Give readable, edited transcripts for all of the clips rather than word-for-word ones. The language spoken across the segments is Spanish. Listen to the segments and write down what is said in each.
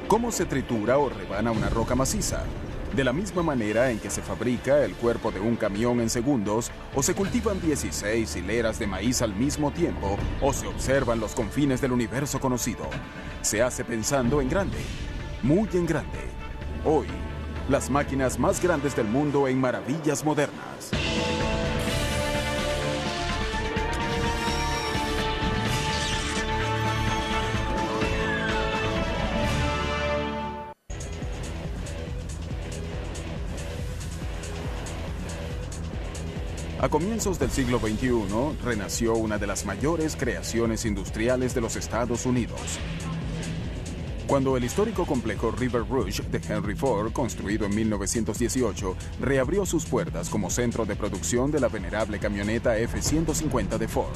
¿Cómo se tritura o rebana una roca maciza? De la misma manera en que se fabrica el cuerpo de un camión en segundos, o se cultivan 16 hileras de maíz al mismo tiempo, o se observan los confines del universo conocido. Se hace pensando en grande, muy en grande. Hoy, las máquinas más grandes del mundo en maravillas modernas. A comienzos del siglo XXI, renació una de las mayores creaciones industriales de los Estados Unidos. Cuando el histórico complejo River Rouge de Henry Ford, construido en 1918, reabrió sus puertas como centro de producción de la venerable camioneta F-150 de Ford.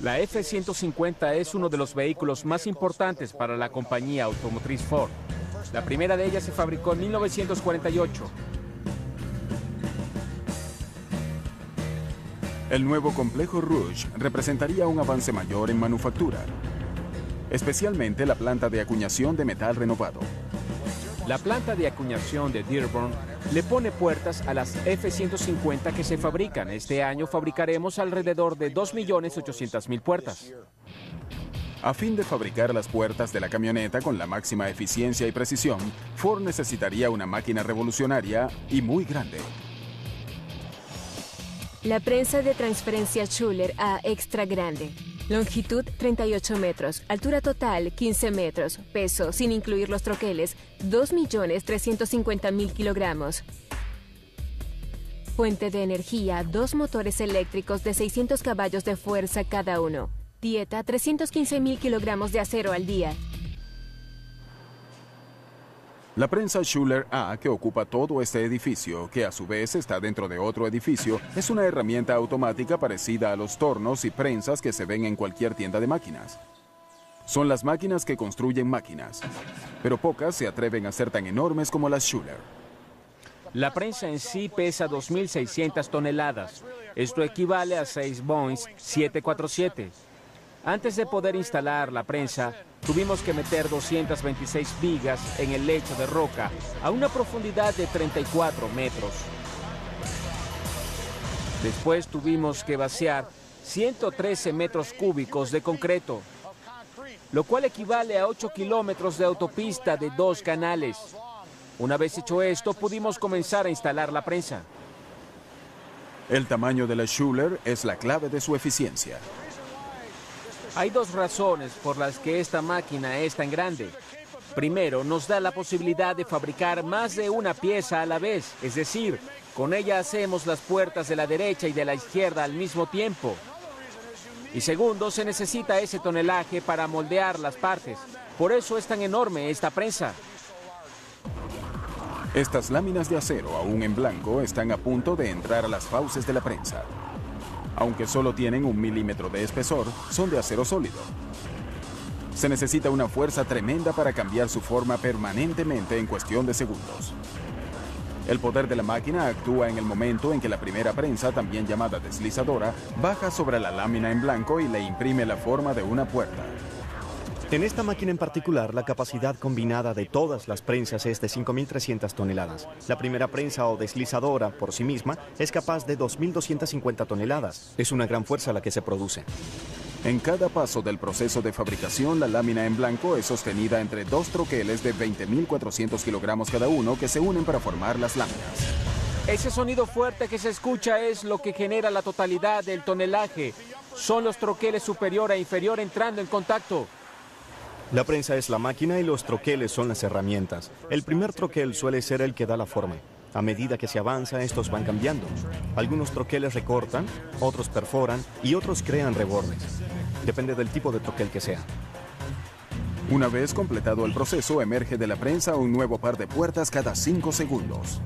La F-150 es uno de los vehículos más importantes para la compañía automotriz Ford. La primera de ellas se fabricó en 1948. El nuevo complejo Rouge representaría un avance mayor en manufactura, especialmente la planta de acuñación de metal renovado. La planta de acuñación de Dearborn le pone puertas a las F-150 que se fabrican. Este año fabricaremos alrededor de 2.800.000 puertas. A fin de fabricar las puertas de la camioneta con la máxima eficiencia y precisión, Ford necesitaría una máquina revolucionaria y muy grande. La prensa de transferencia Schuller A extra grande. Longitud 38 metros, altura total 15 metros, peso, sin incluir los troqueles, 2.350.000 kilogramos. Fuente de energía, 2 motores eléctricos de 600 caballos de fuerza cada uno. Dieta, 315.000 kilogramos de acero al día. La prensa Schuller A, que ocupa todo este edificio, que a su vez está dentro de otro edificio, es una herramienta automática parecida a los tornos y prensas que se ven en cualquier tienda de máquinas. Son las máquinas que construyen máquinas, pero pocas se atreven a ser tan enormes como las Schuller. La prensa en sí pesa 2.600 toneladas. Esto equivale a 6 Boeing 747. Antes de poder instalar la prensa, tuvimos que meter 226 vigas en el lecho de roca a una profundidad de 34 metros. Después tuvimos que vaciar 113 metros cúbicos de concreto, lo cual equivale a 8 kilómetros de autopista de 2 canales. Una vez hecho esto, pudimos comenzar a instalar la prensa. El tamaño de la Schuller es la clave de su eficiencia. Hay 2 razones por las que esta máquina es tan grande. Primero, nos da la posibilidad de fabricar más de una pieza a la vez, es decir, con ella hacemos las puertas de la derecha y de la izquierda al mismo tiempo. Y segundo, se necesita ese tonelaje para moldear las partes. Por eso es tan enorme esta prensa. Estas láminas de acero, aún en blanco, están a punto de entrar a las fauces de la prensa. Aunque solo tienen 1 milímetro de espesor, son de acero sólido. Se necesita una fuerza tremenda para cambiar su forma permanentemente en cuestión de segundos. El poder de la máquina actúa en el momento en que la primera prensa, también llamada deslizadora, baja sobre la lámina en blanco y le imprime la forma de una puerta. En esta máquina en particular, la capacidad combinada de todas las prensas es de 5.300 toneladas. La primera prensa o deslizadora, por sí misma, es capaz de 2.250 toneladas. Es una gran fuerza la que se produce. En cada paso del proceso de fabricación, la lámina en blanco es sostenida entre 2 troqueles de 20.400 kilogramos cada uno que se unen para formar las láminas. Ese sonido fuerte que se escucha es lo que genera la totalidad del tonelaje. Son los troqueles superior e inferior entrando en contacto. La prensa es la máquina y los troqueles son las herramientas. El primer troquel suele ser el que da la forma. A medida que se avanza, estos van cambiando. Algunos troqueles recortan, otros perforan y otros crean rebordes. Depende del tipo de troquel que sea. Una vez completado el proceso, emerge de la prensa un nuevo par de puertas cada 5 segundos.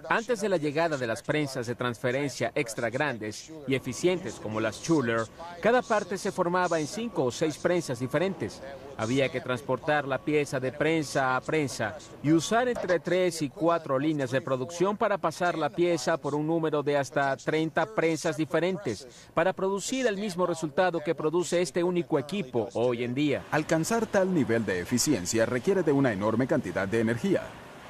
Antes de la llegada de las prensas de transferencia extra grandes y eficientes como las Schuler, cada parte se formaba en 5 o 6 prensas diferentes. Había que transportar la pieza de prensa a prensa y usar entre 3 y 4 líneas de producción para pasar la pieza por un número de hasta 30 prensas diferentes para producir el mismo resultado que produce este único equipo hoy en día. Alcanzar tal nivel de eficiencia requiere de una enorme cantidad de energía.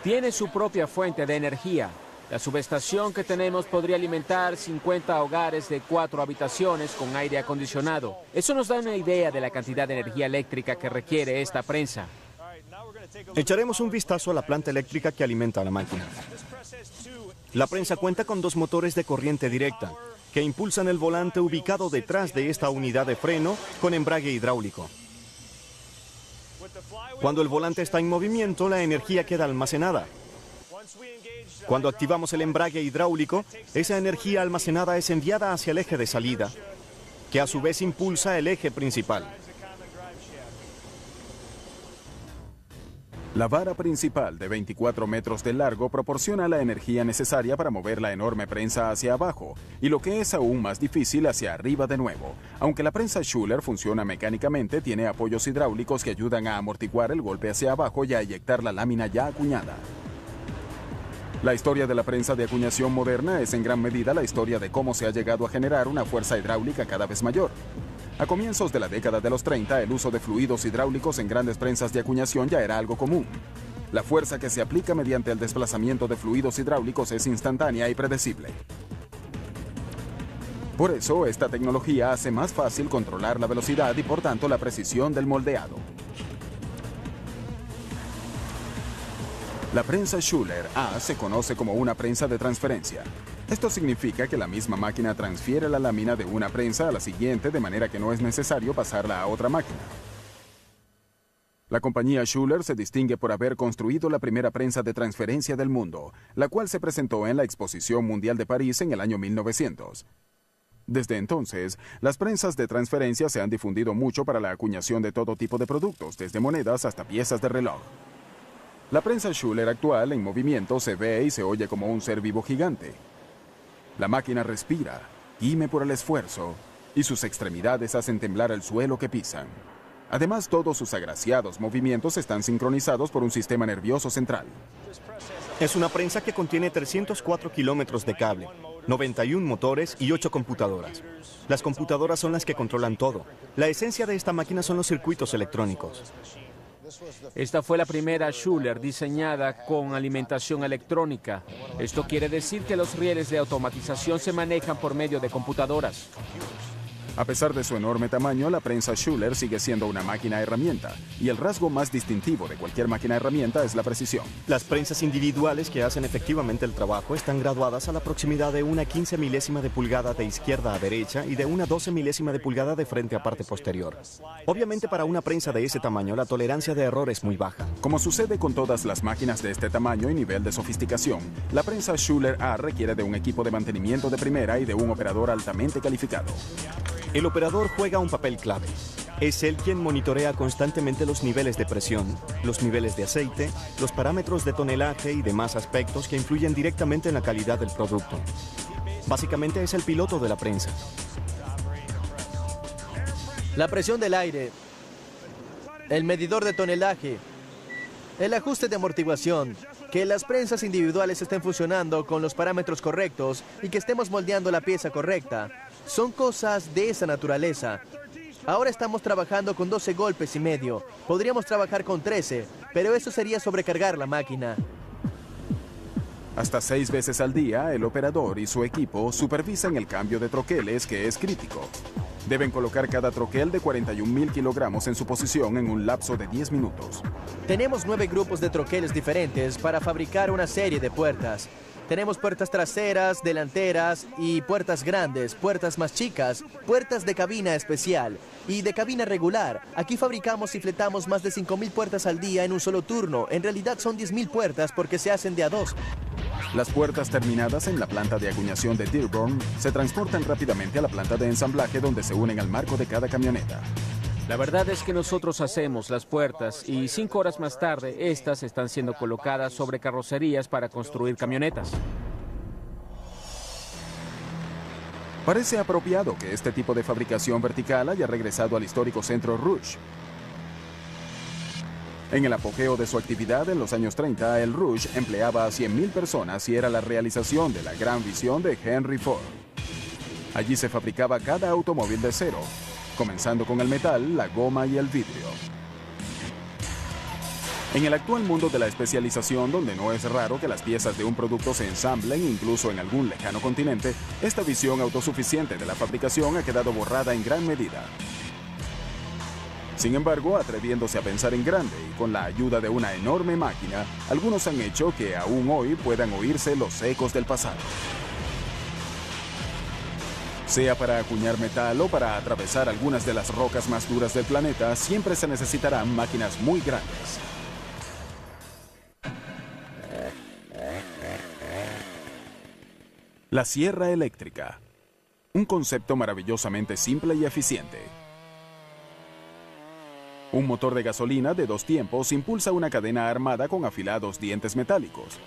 Tiene su propia fuente de energía. La subestación que tenemos podría alimentar 50 hogares de 4 habitaciones con aire acondicionado. Eso nos da una idea de la cantidad de energía eléctrica que requiere esta prensa. Echaremos un vistazo a la planta eléctrica que alimenta a la máquina. La prensa cuenta con 2 motores de corriente directa que impulsan el volante ubicado detrás de esta unidad de freno con embrague hidráulico. Cuando el volante está en movimiento, la energía queda almacenada. Cuando activamos el embrague hidráulico, esa energía almacenada es enviada hacia el eje de salida, que a su vez impulsa el eje principal. La vara principal de 24 metros de largo proporciona la energía necesaria para mover la enorme prensa hacia abajo y lo que es aún más difícil hacia arriba de nuevo. Aunque la prensa Schuler funciona mecánicamente, tiene apoyos hidráulicos que ayudan a amortiguar el golpe hacia abajo y a eyectar la lámina ya acuñada. La historia de la prensa de acuñación moderna es en gran medida la historia de cómo se ha llegado a generar una fuerza hidráulica cada vez mayor. A comienzos de la década de los 30, el uso de fluidos hidráulicos en grandes prensas de acuñación ya era algo común. La fuerza que se aplica mediante el desplazamiento de fluidos hidráulicos es instantánea y predecible. Por eso, esta tecnología hace más fácil controlar la velocidad y por tanto la precisión del moldeado. La prensa Schuler A se conoce como una prensa de transferencia. Esto significa que la misma máquina transfiere la lámina de una prensa a la siguiente de manera que no es necesario pasarla a otra máquina. La compañía Schuler se distingue por haber construido la primera prensa de transferencia del mundo, la cual se presentó en la Exposición Mundial de París en el año 1900. Desde entonces, las prensas de transferencia se han difundido mucho para la acuñación de todo tipo de productos, desde monedas hasta piezas de reloj. La prensa Schuler actual en movimiento se ve y se oye como un ser vivo gigante. La máquina respira, gime por el esfuerzo, y sus extremidades hacen temblar el suelo que pisan. Además, todos sus agraciados movimientos están sincronizados por un sistema nervioso central. Es una prensa que contiene 304 kilómetros de cable, 91 motores y 8 computadoras. Las computadoras son las que controlan todo. La esencia de esta máquina son los circuitos electrónicos. Esta fue la primera Schuler diseñada con alimentación electrónica. Esto quiere decir que los rieles de automatización se manejan por medio de computadoras. A pesar de su enorme tamaño, la prensa Schuler sigue siendo una máquina herramienta, y el rasgo más distintivo de cualquier máquina herramienta es la precisión. Las prensas individuales que hacen efectivamente el trabajo están graduadas a la proximidad de una 15 milésima de pulgada de izquierda a derecha y de una 12 milésima de pulgada de frente a parte posterior. Obviamente, para una prensa de ese tamaño, la tolerancia de error es muy baja. Como sucede con todas las máquinas de este tamaño y nivel de sofisticación, la prensa Schuler A requiere de un equipo de mantenimiento de primera y de un operador altamente calificado. El operador juega un papel clave. Es él quien monitorea constantemente los niveles de presión, los niveles de aceite, los parámetros de tonelaje y demás aspectos que influyen directamente en la calidad del producto. Básicamente es el piloto de la prensa. La presión del aire, el medidor de tonelaje, el ajuste de amortiguación, que las prensas individuales estén funcionando con los parámetros correctos y que estemos moldeando la pieza correcta. Son cosas de esa naturaleza. Ahora estamos trabajando con 12 golpes y medio. Podríamos trabajar con 13, pero eso sería sobrecargar la máquina. Hasta 6 veces al día, el operador y su equipo supervisan el cambio de troqueles, que es crítico. Deben colocar cada troquel de 41.000 kilogramos en su posición en un lapso de 10 minutos. Tenemos 9 grupos de troqueles diferentes para fabricar una serie de puertas. Tenemos puertas traseras, delanteras y puertas grandes, puertas más chicas, puertas de cabina especial y de cabina regular. Aquí fabricamos y fletamos más de 5.000 puertas al día en un solo turno. En realidad son 10.000 puertas porque se hacen de a 2. Las puertas terminadas en la planta de acuñación de Dearborn se transportan rápidamente a la planta de ensamblaje donde se unen al marco de cada camioneta. La verdad es que nosotros hacemos las puertas y 5 horas más tarde, estas están siendo colocadas sobre carrocerías para construir camionetas. Parece apropiado que este tipo de fabricación vertical haya regresado al histórico centro Rouge. En el apogeo de su actividad en los años 30, el Rouge empleaba a 100.000 personas y era la realización de la gran visión de Henry Ford. Allí se fabricaba cada automóvil de cero, comenzando con el metal, la goma y el vidrio. En el actual mundo de la especialización, donde no es raro que las piezas de un producto se ensamblen incluso en algún lejano continente, esta visión autosuficiente de la fabricación ha quedado borrada en gran medida. Sin embargo, atreviéndose a pensar en grande y con la ayuda de una enorme máquina, algunos han hecho que aún hoy puedan oírse los ecos del pasado. Sea para acuñar metal o para atravesar algunas de las rocas más duras del planeta, siempre se necesitarán máquinas muy grandes. La sierra eléctrica. Un concepto maravillosamente simple y eficiente. Un motor de gasolina de 2 tiempos impulsa una cadena armada con afilados dientes metálicos.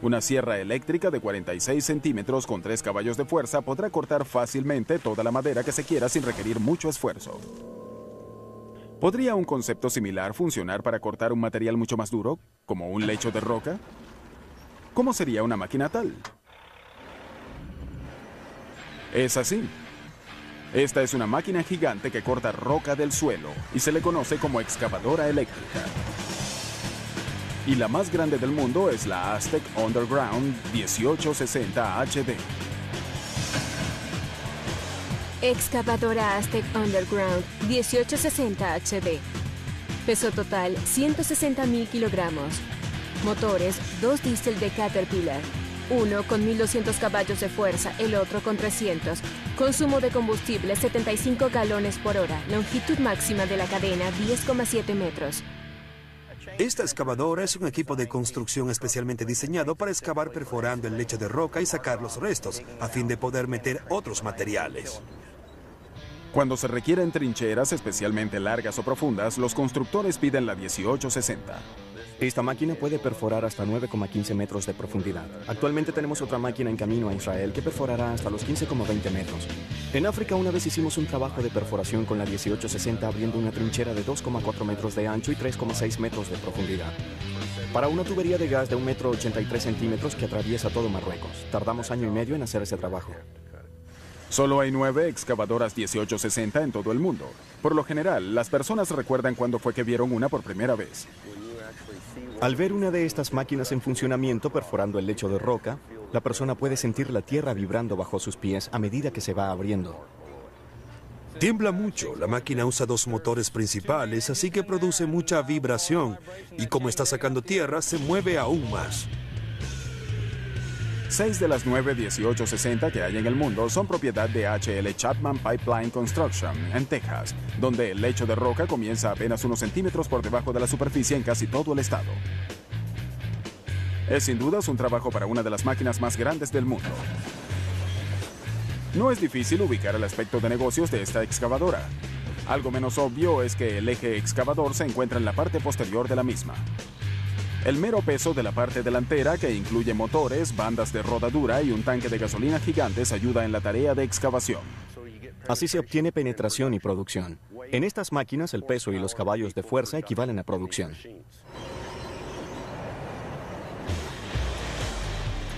Una sierra eléctrica de 46 centímetros con 3 caballos de fuerza podrá cortar fácilmente toda la madera que se quiera sin requerir mucho esfuerzo. ¿Podría un concepto similar funcionar para cortar un material mucho más duro, como un lecho de roca? ¿Cómo sería una máquina tal? Es así. Esta es una máquina gigante que corta roca del suelo y se le conoce como excavadora eléctrica. Y la más grande del mundo es la Aztec Underground 1860 HD. Excavadora Aztec Underground 1860 HD. Peso total 160.000 kilogramos. Motores 2 diésel de Caterpillar. Uno con 1.200 caballos de fuerza, el otro con 300. Consumo de combustible 75 galones por hora. Longitud máxima de la cadena 10,7 metros. Esta excavadora es un equipo de construcción especialmente diseñado para excavar perforando el lecho de roca y sacar los restos, a fin de poder meter otros materiales. Cuando se requieren trincheras especialmente largas o profundas, los constructores piden la 1860. Esta máquina puede perforar hasta 9,15 metros de profundidad. Actualmente tenemos otra máquina en camino a Israel que perforará hasta los 15,20 metros. En África una vez hicimos un trabajo de perforación con la 1860 abriendo una trinchera de 2,4 metros de ancho y 3,6 metros de profundidad. Para una tubería de gas de 1,83 metros que atraviesa todo Marruecos. Tardamos 1 año y medio en hacer ese trabajo. Solo hay 9 excavadoras 1860 en todo el mundo. Por lo general, las personas recuerdan cuándo fue que vieron una por primera vez. Al ver una de estas máquinas en funcionamiento perforando el lecho de roca, la persona puede sentir la tierra vibrando bajo sus pies a medida que se va abriendo. Tiembla mucho, la máquina usa 2 motores principales, así que produce mucha vibración, y como está sacando tierra, se mueve aún más. 6 de las 9 1860 que hay en el mundo son propiedad de H.L. Chapman Pipeline Construction, en Texas, donde el lecho de roca comienza apenas unos centímetros por debajo de la superficie en casi todo el estado. Es sin dudas un trabajo para una de las máquinas más grandes del mundo. No es difícil ubicar el aspecto de negocios de esta excavadora. Algo menos obvio es que el eje excavador se encuentra en la parte posterior de la misma. El mero peso de la parte delantera, que incluye motores, bandas de rodadura y un tanque de gasolina gigantes, ayuda en la tarea de excavación. Así se obtiene penetración y producción. En estas máquinas, el peso y los caballos de fuerza equivalen a producción.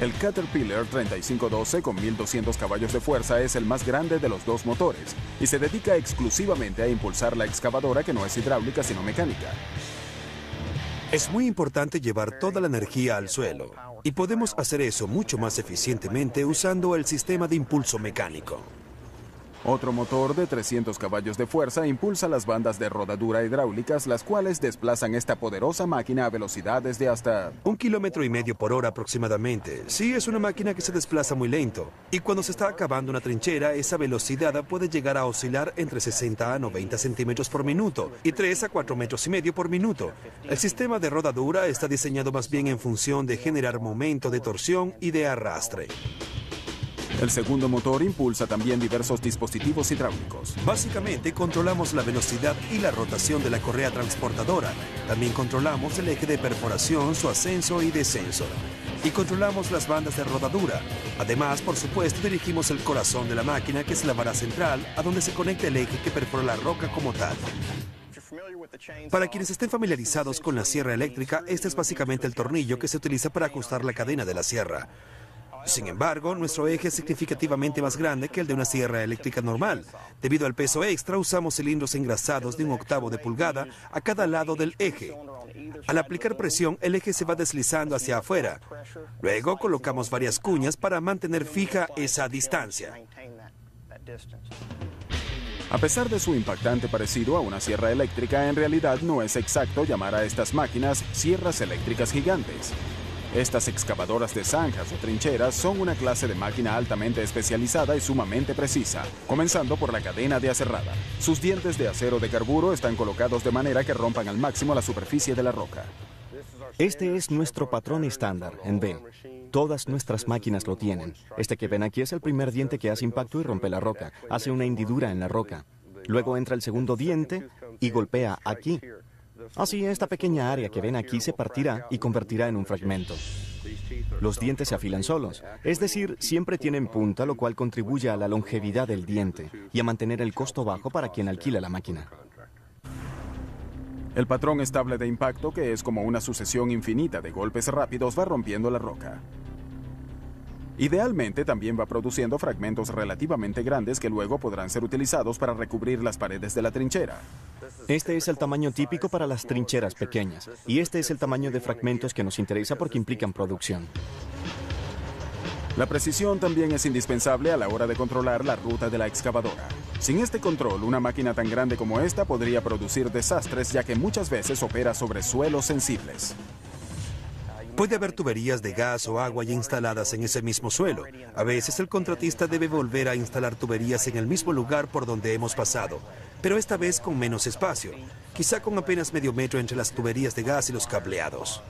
El Caterpillar 3512 con 1.200 caballos de fuerza es el más grande de los 2 motores y se dedica exclusivamente a impulsar la excavadora, que no es hidráulica sino mecánica. Es muy importante llevar toda la energía al suelo, y podemos hacer eso mucho más eficientemente usando el sistema de impulso mecánico. Otro motor de 300 caballos de fuerza impulsa las bandas de rodadura hidráulicas, las cuales desplazan esta poderosa máquina a velocidades de hasta 1,5 kilómetros por hora aproximadamente. Sí, es una máquina que se desplaza muy lento, y cuando se está acabando una trinchera, esa velocidad puede llegar a oscilar entre 60 a 90 centímetros por minuto y 3 a 4,5 metros por minuto. El sistema de rodadura está diseñado más bien en función de generar momento de torsión y de arrastre. El segundo motor impulsa también diversos dispositivos hidráulicos. Básicamente controlamos la velocidad y la rotación de la correa transportadora. También controlamos el eje de perforación, su ascenso y descenso. Y controlamos las bandas de rodadura. Además, por supuesto, dirigimos el corazón de la máquina, que es la vara central, a donde se conecta el eje que perfora la roca como tal. Para quienes estén familiarizados con la sierra eléctrica, este es básicamente el tornillo que se utiliza para ajustar la cadena de la sierra. Sin embargo, nuestro eje es significativamente más grande que el de una sierra eléctrica normal. Debido al peso extra, usamos cilindros engrasados de 1/8 de pulgada a cada lado del eje. Al aplicar presión, el eje se va deslizando hacia afuera. Luego colocamos varias cuñas para mantener fija esa distancia. A pesar de su impactante parecido a una sierra eléctrica, en realidad no es exacto llamar a estas máquinas sierras eléctricas gigantes. Estas excavadoras de zanjas o trincheras son una clase de máquina altamente especializada y sumamente precisa, comenzando por la cadena de aserrada. Sus dientes de acero de carburo están colocados de manera que rompan al máximo la superficie de la roca. Este es nuestro patrón estándar en B. Todas nuestras máquinas lo tienen. Este que ven aquí es el primer diente que hace impacto y rompe la roca. Hace una hendidura en la roca. Luego entra el segundo diente y golpea aquí. Así, esta pequeña área que ven aquí se partirá y convertirá en un fragmento. Los dientes se afilan solos, es decir, siempre tienen punta, lo cual contribuye a la longevidad del diente y a mantener el costo bajo para quien alquila la máquina. El patrón estable de impacto, que es como una sucesión infinita de golpes rápidos, va rompiendo la roca. Idealmente también va produciendo fragmentos relativamente grandes que luego podrán ser utilizados para recubrir las paredes de la trinchera. Este es el tamaño típico para las trincheras pequeñas, y este es el tamaño de fragmentos que nos interesa porque implican producción. La precisión también es indispensable a la hora de controlar la ruta de la excavadora. Sin este control, una máquina tan grande como esta podría producir desastres, ya que muchas veces opera sobre suelos sensibles. Puede haber tuberías de gas o agua ya instaladas en ese mismo suelo. A veces el contratista debe volver a instalar tuberías en el mismo lugar por donde hemos pasado, pero esta vez con menos espacio, quizá con apenas medio metro entre las tuberías de gas y los cableados.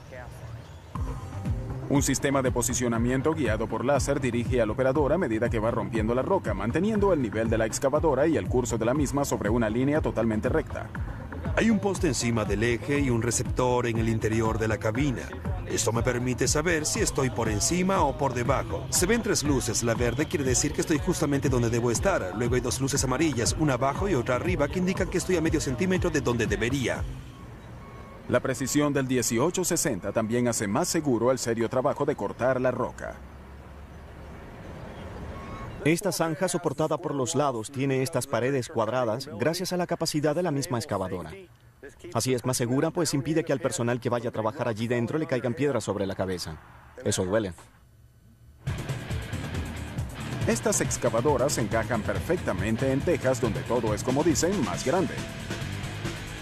Un sistema de posicionamiento guiado por láser dirige al operador a medida que va rompiendo la roca, manteniendo el nivel de la excavadora y el curso de la misma sobre una línea totalmente recta. Hay un poste encima del eje y un receptor en el interior de la cabina. Esto me permite saber si estoy por encima o por debajo. Se ven 3 luces. La verde quiere decir que estoy justamente donde debo estar. Luego hay 2 luces amarillas, una abajo y otra arriba, que indican que estoy a medio centímetro de donde debería. La precisión del 1860 también hace más seguro el serio trabajo de cortar la roca. Esta zanja soportada por los lados tiene estas paredes cuadradas gracias a la capacidad de la misma excavadora. Así es más segura, pues impide que al personal que vaya a trabajar allí dentro le caigan piedras sobre la cabeza. Eso duele. Estas excavadoras encajan perfectamente en Texas, donde todo es, como dicen, más grande.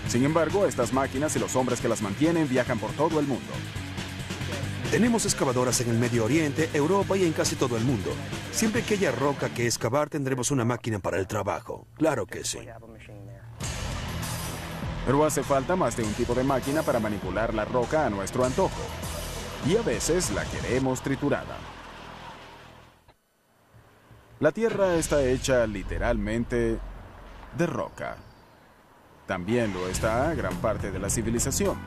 Sin embargo, estas máquinas y los hombres que las mantienen viajan por todo el mundo. Tenemos excavadoras en el Medio Oriente, Europa y en casi todo el mundo. Siempre que haya roca que excavar, tendremos una máquina para el trabajo. Claro que sí. Pero hace falta más de un tipo de máquina para manipular la roca a nuestro antojo. Y a veces la queremos triturada. La Tierra está hecha literalmente de roca. También lo está gran parte de la civilización.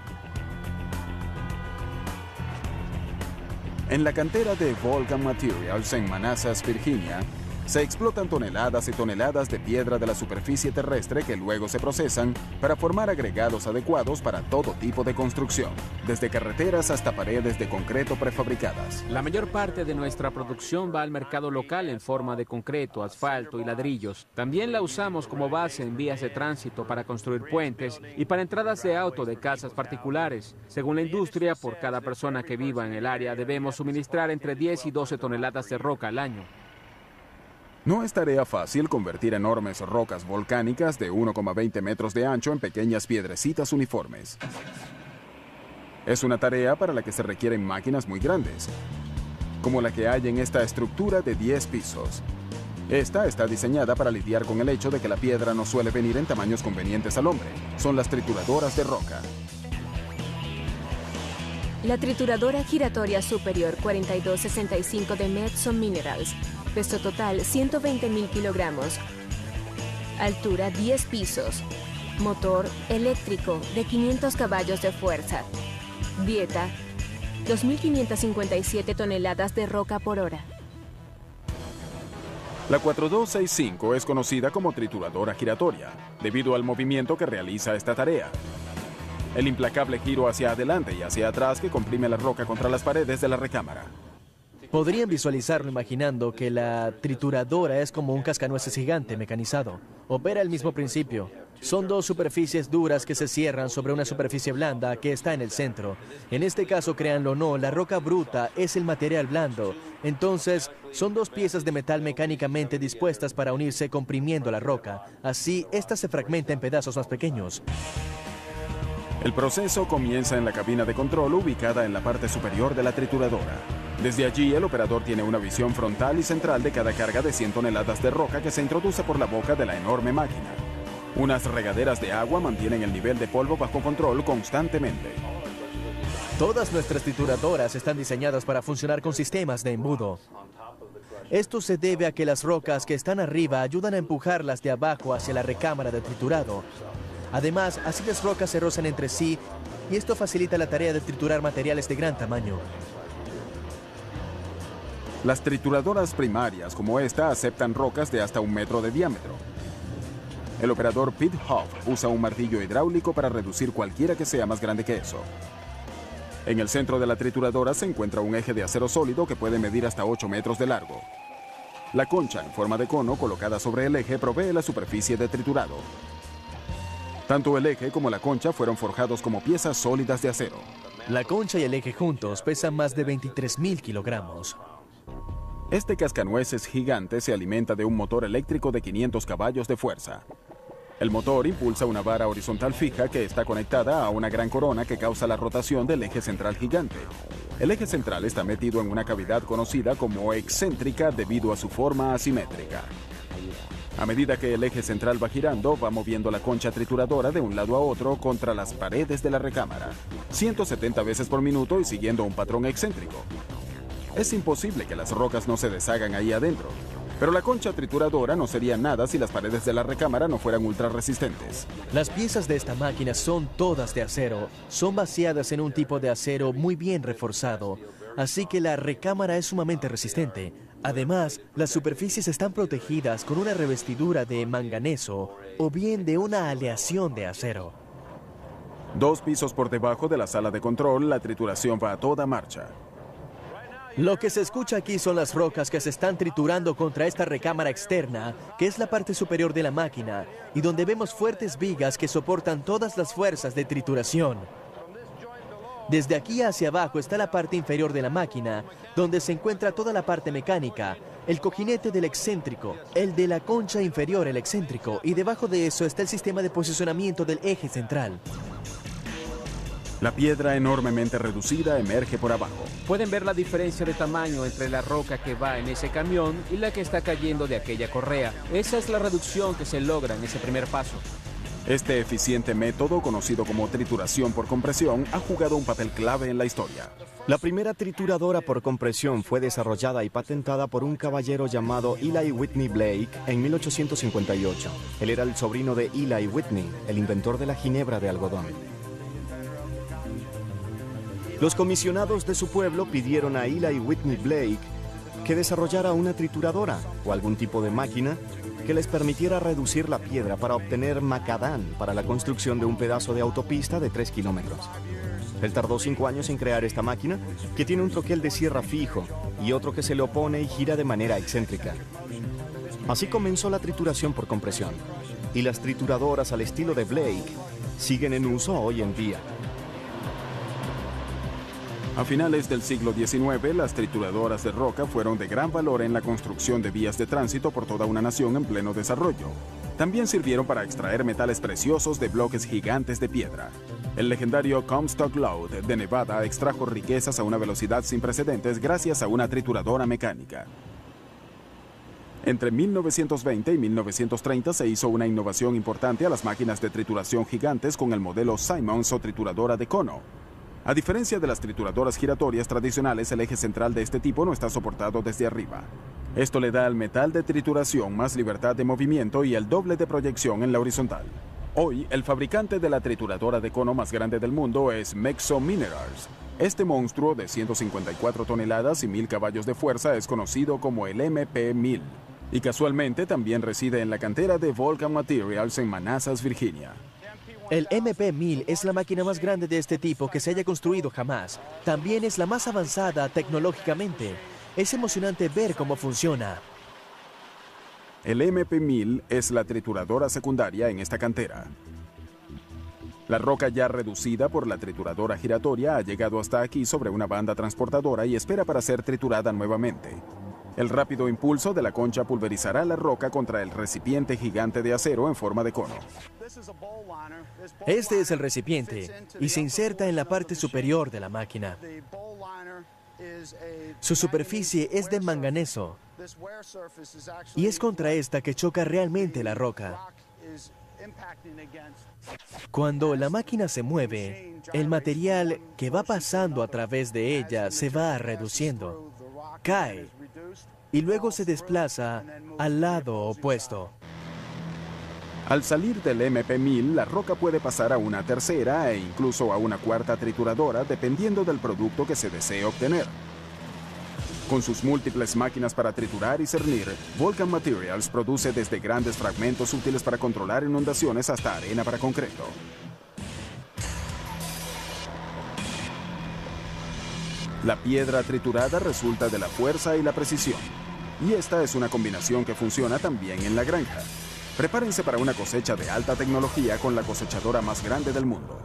En la cantera de Volcan Materials en Manassas, Virginia, se explotan toneladas y toneladas de piedra de la superficie terrestre que luego se procesan para formar agregados adecuados para todo tipo de construcción, desde carreteras hasta paredes de concreto prefabricadas. La mayor parte de nuestra producción va al mercado local en forma de concreto, asfalto y ladrillos. También la usamos como base en vías de tránsito para construir puentes y para entradas de auto de casas particulares. Según la industria, por cada persona que viva en el área debemos suministrar entre 10 y 12 toneladas de roca al año. No es tarea fácil convertir enormes rocas volcánicas de 1,20 metros de ancho en pequeñas piedrecitas uniformes. Es una tarea para la que se requieren máquinas muy grandes, como la que hay en esta estructura de 10 pisos. Esta está diseñada para lidiar con el hecho de que la piedra no suele venir en tamaños convenientes al hombre. Son las trituradoras de roca. La trituradora giratoria superior 4265 de Metso Minerals Peso total 120.000 kilogramos. Altura 10 pisos. Motor eléctrico de 500 caballos de fuerza. Dieta 2.557 toneladas de roca por hora. La 4265 es conocida como trituradora giratoria, debido al movimiento que realiza esta tarea. El implacable giro hacia adelante y hacia atrás que comprime la roca contra las paredes de la recámara. Podrían visualizarlo imaginando que la trituradora es como un cascanueces gigante mecanizado. Opera el mismo principio. Son dos superficies duras que se cierran sobre una superficie blanda que está en el centro. En este caso, créanlo o no, la roca bruta es el material blando. Entonces, son dos piezas de metal mecánicamente dispuestas para unirse comprimiendo la roca. Así, esta se fragmenta en pedazos más pequeños. El proceso comienza en la cabina de control ubicada en la parte superior de la trituradora. Desde allí, el operador tiene una visión frontal y central de cada carga de 100 toneladas de roca que se introduce por la boca de la enorme máquina. Unas regaderas de agua mantienen el nivel de polvo bajo control constantemente. Todas nuestras trituradoras están diseñadas para funcionar con sistemas de embudo. Esto se debe a que las rocas que están arriba ayudan a empujarlas de abajo hacia la recámara de triturado. Además, así las rocas se rozan entre sí y esto facilita la tarea de triturar materiales de gran tamaño. Las trituradoras primarias como esta aceptan rocas de hasta 1 metro de diámetro. El operador Pete Hoff usa un martillo hidráulico para reducir cualquiera que sea más grande que eso. En el centro de la trituradora se encuentra un eje de acero sólido que puede medir hasta 8 metros de largo. La concha en forma de cono colocada sobre el eje provee la superficie de triturado. Tanto el eje como la concha fueron forjados como piezas sólidas de acero. La concha y el eje juntos pesan más de 23.000 kilogramos. Este cascanueces gigante se alimenta de un motor eléctrico de 500 caballos de fuerza. El motor impulsa una vara horizontal fija que está conectada a una gran corona que causa la rotación del eje central gigante. El eje central está metido en una cavidad conocida como excéntrica debido a su forma asimétrica. A medida que el eje central va girando, va moviendo la concha trituradora de un lado a otro contra las paredes de la recámara, 170 veces por minuto y siguiendo un patrón excéntrico. Es imposible que las rocas no se deshagan ahí adentro, pero la concha trituradora no sería nada si las paredes de la recámara no fueran ultra resistentes. Las piezas de esta máquina son todas de acero. Son vaciadas en un tipo de acero muy bien reforzado, así que la recámara es sumamente resistente. Además, las superficies están protegidas con una revestidura de manganeso o bien de una aleación de acero. 2 pisos por debajo de la sala de control, la trituración va a toda marcha. Lo que se escucha aquí son las rocas que se están triturando contra esta recámara externa, que es la parte superior de la máquina, y donde vemos fuertes vigas que soportan todas las fuerzas de trituración. Desde aquí hacia abajo está la parte inferior de la máquina, donde se encuentra toda la parte mecánica, el cojinete del excéntrico, el de la concha inferior, el excéntrico, y debajo de eso está el sistema de posicionamiento del eje central. La piedra enormemente reducida emerge por abajo. Pueden ver la diferencia de tamaño entre la roca que va en ese camión y la que está cayendo de aquella correa. Esa es la reducción que se logra en ese primer paso. Este eficiente método, conocido como trituración por compresión, ha jugado un papel clave en la historia. La primera trituradora por compresión fue desarrollada y patentada por un caballero llamado Eli Whitney Blake en 1858. Él era el sobrino de Eli Whitney, el inventor de la ginebra de algodón. Los comisionados de su pueblo pidieron a Eli Whitney Blake que desarrollara una trituradora o algún tipo de máquina que les permitiera reducir la piedra para obtener macadán para la construcción de un pedazo de autopista de 3 kilómetros. Él tardó 5 años en crear esta máquina, que tiene un troquel de sierra fijo y otro que se le opone y gira de manera excéntrica. Así comenzó la trituración por compresión, y las trituradoras al estilo de Blake siguen en uso hoy en día. A finales del siglo XIX, las trituradoras de roca fueron de gran valor en la construcción de vías de tránsito por toda una nación en pleno desarrollo. También sirvieron para extraer metales preciosos de bloques gigantes de piedra. El legendario Comstock Lode de Nevada extrajo riquezas a una velocidad sin precedentes gracias a una trituradora mecánica. Entre 1920 y 1930 se hizo una innovación importante a las máquinas de trituración gigantes con el modelo Simmons o trituradora de cono. A diferencia de las trituradoras giratorias tradicionales, el eje central de este tipo no está soportado desde arriba. Esto le da al metal de trituración más libertad de movimiento y el doble de proyección en la horizontal. Hoy, el fabricante de la trituradora de cono más grande del mundo es Mexo Minerals. Este monstruo de 154 toneladas y 1000 caballos de fuerza es conocido como el MP1000. Y casualmente también reside en la cantera de Vulcan Materials en Manassas, Virginia. El MP1000 es la máquina más grande de este tipo que se haya construido jamás. También es la más avanzada tecnológicamente. Es emocionante ver cómo funciona. El MP1000 es la trituradora secundaria en esta cantera. La roca ya reducida por la trituradora giratoria ha llegado hasta aquí sobre una banda transportadora y espera para ser triturada nuevamente. El rápido impulso de la concha pulverizará la roca contra el recipiente gigante de acero en forma de cono. Este es el recipiente y se inserta en la parte superior de la máquina. Su superficie es de manganeso y es contra esta que choca realmente la roca. Cuando la máquina se mueve, el material que va pasando a través de ella se va reduciendo, cae y luego se desplaza al lado opuesto. Al salir del MP1000, la roca puede pasar a una tercera e incluso a una cuarta trituradora dependiendo del producto que se desee obtener. Con sus múltiples máquinas para triturar y cernir, Vulcan Materials produce desde grandes fragmentos útiles para controlar inundaciones hasta arena para concreto. La piedra triturada resulta de la fuerza y la precisión. Y esta es una combinación que funciona también en la granja. Prepárense para una cosecha de alta tecnología con la cosechadora más grande del mundo.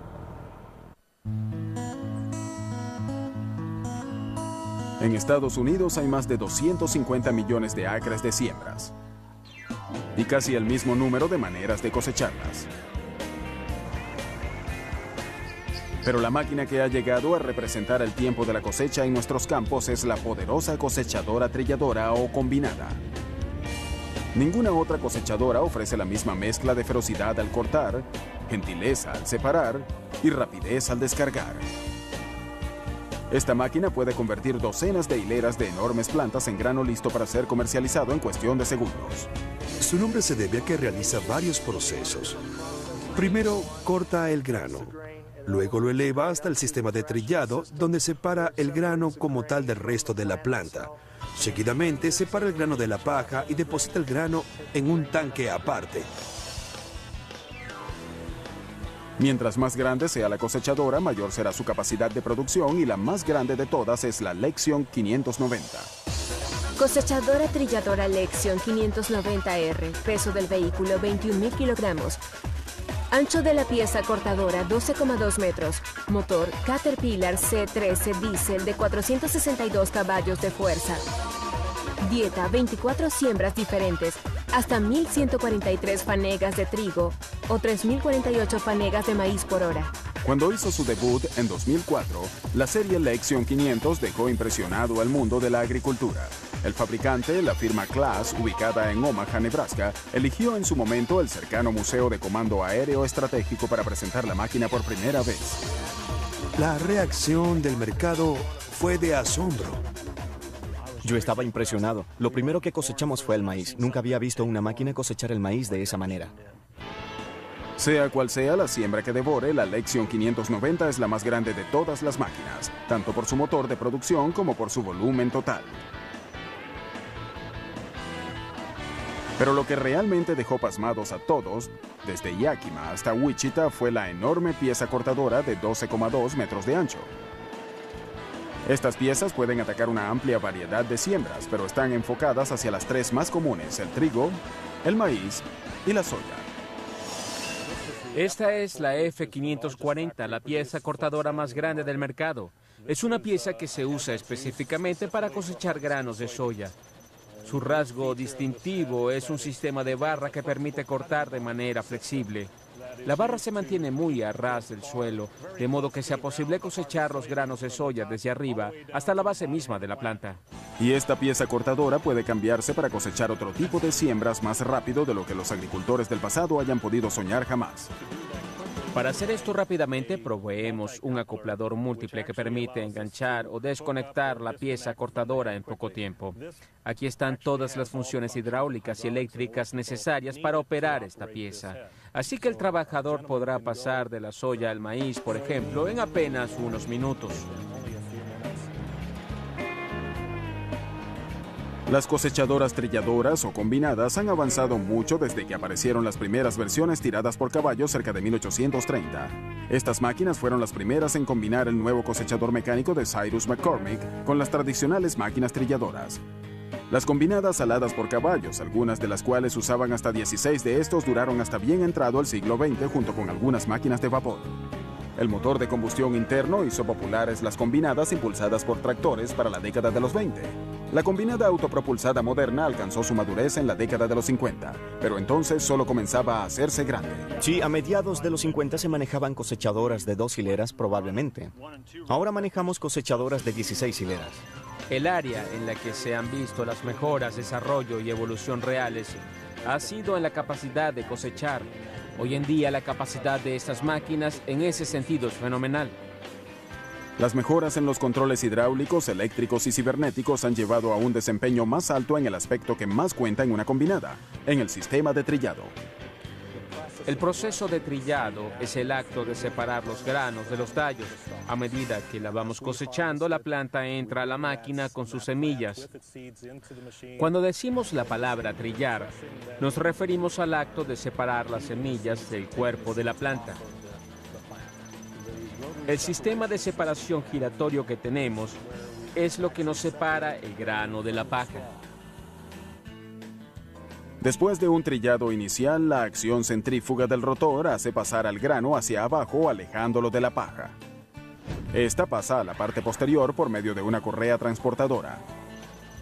En Estados Unidos hay más de 250 millones de acres de siembras y casi el mismo número de maneras de cosecharlas. Pero la máquina que ha llegado a representar el tiempo de la cosecha en nuestros campos es la poderosa cosechadora trilladora o combinada. Ninguna otra cosechadora ofrece la misma mezcla de ferocidad al cortar, gentileza al separar y rapidez al descargar. Esta máquina puede convertir docenas de hileras de enormes plantas en grano listo para ser comercializado en cuestión de segundos. Su nombre se debe a que realiza varios procesos. Primero, corta el grano. Luego lo eleva hasta el sistema de trillado, donde separa el grano como tal del resto de la planta. Seguidamente, separa el grano de la paja y deposita el grano en un tanque aparte. Mientras más grande sea la cosechadora, mayor será su capacidad de producción y la más grande de todas es la Lexion 590. Cosechadora trilladora Lexion 590R, peso del vehículo 21.000 kilogramos. Ancho de la pieza cortadora 12,2 metros. Motor Caterpillar C13 diésel de 462 caballos de fuerza. Dieta 24 siembras diferentes, hasta 1.143 fanegas de trigo o 3.048 fanegas de maíz por hora. Cuando hizo su debut en 2004, la serie Lexion 500 dejó impresionado al mundo de la agricultura. El fabricante, la firma Claas, ubicada en Omaha, Nebraska, eligió en su momento el cercano Museo de Comando Aéreo Estratégico para presentar la máquina por primera vez. La reacción del mercado fue de asombro. Yo estaba impresionado. Lo primero que cosechamos fue el maíz. Nunca había visto una máquina cosechar el maíz de esa manera. Sea cual sea la siembra que devore, la Lexion 590 es la más grande de todas las máquinas, tanto por su motor de producción como por su volumen total. Pero lo que realmente dejó pasmados a todos, desde Yakima hasta Wichita, fue la enorme pieza cortadora de 12,2 metros de ancho. Estas piezas pueden atacar una amplia variedad de siembras, pero están enfocadas hacia las tres más comunes: el trigo, el maíz y la soya. Esta es la F540, la pieza cortadora más grande del mercado. Es una pieza que se usa específicamente para cosechar granos de soya. Su rasgo distintivo es un sistema de barra que permite cortar de manera flexible. La barra se mantiene muy a ras del suelo, de modo que sea posible cosechar los granos de soya desde arriba hasta la base misma de la planta. Y esta pieza cortadora puede cambiarse para cosechar otro tipo de siembras más rápido de lo que los agricultores del pasado hayan podido soñar jamás. Para hacer esto rápidamente, proveemos un acoplador múltiple que permite enganchar o desconectar la pieza cortadora en poco tiempo. Aquí están todas las funciones hidráulicas y eléctricas necesarias para operar esta pieza. Así que el trabajador podrá pasar de la soya al maíz, por ejemplo, en apenas unos minutos. Las cosechadoras trilladoras o combinadas han avanzado mucho desde que aparecieron las primeras versiones tiradas por caballos cerca de 1830. Estas máquinas fueron las primeras en combinar el nuevo cosechador mecánico de Cyrus McCormick con las tradicionales máquinas trilladoras. Las combinadas aladas por caballos, algunas de las cuales usaban hasta 16 de estos, duraron hasta bien entrado el siglo XX junto con algunas máquinas de vapor. El motor de combustión interno hizo populares las combinadas impulsadas por tractores para la década de los 20. La combinada autopropulsada moderna alcanzó su madurez en la década de los 50, pero entonces solo comenzaba a hacerse grande. Sí, a mediados de los 50 se manejaban cosechadoras de 2 hileras probablemente. Ahora manejamos cosechadoras de 16 hileras. El área en la que se han visto las mejoras, desarrollo y evolución reales ha sido en la capacidad de cosechar. Hoy en día la capacidad de estas máquinas en ese sentido es fenomenal. Las mejoras en los controles hidráulicos, eléctricos y cibernéticos han llevado a un desempeño más alto en el aspecto que más cuenta en una combinada, en el sistema de trillado. El proceso de trillado es el acto de separar los granos de los tallos. A medida que la vamos cosechando, la planta entra a la máquina con sus semillas. Cuando decimos la palabra trillar, nos referimos al acto de separar las semillas del cuerpo de la planta. El sistema de separación giratorio que tenemos es lo que nos separa el grano de la paja. Después de un trillado inicial, la acción centrífuga del rotor hace pasar al grano hacia abajo, alejándolo de la paja. Esta pasa a la parte posterior por medio de una correa transportadora.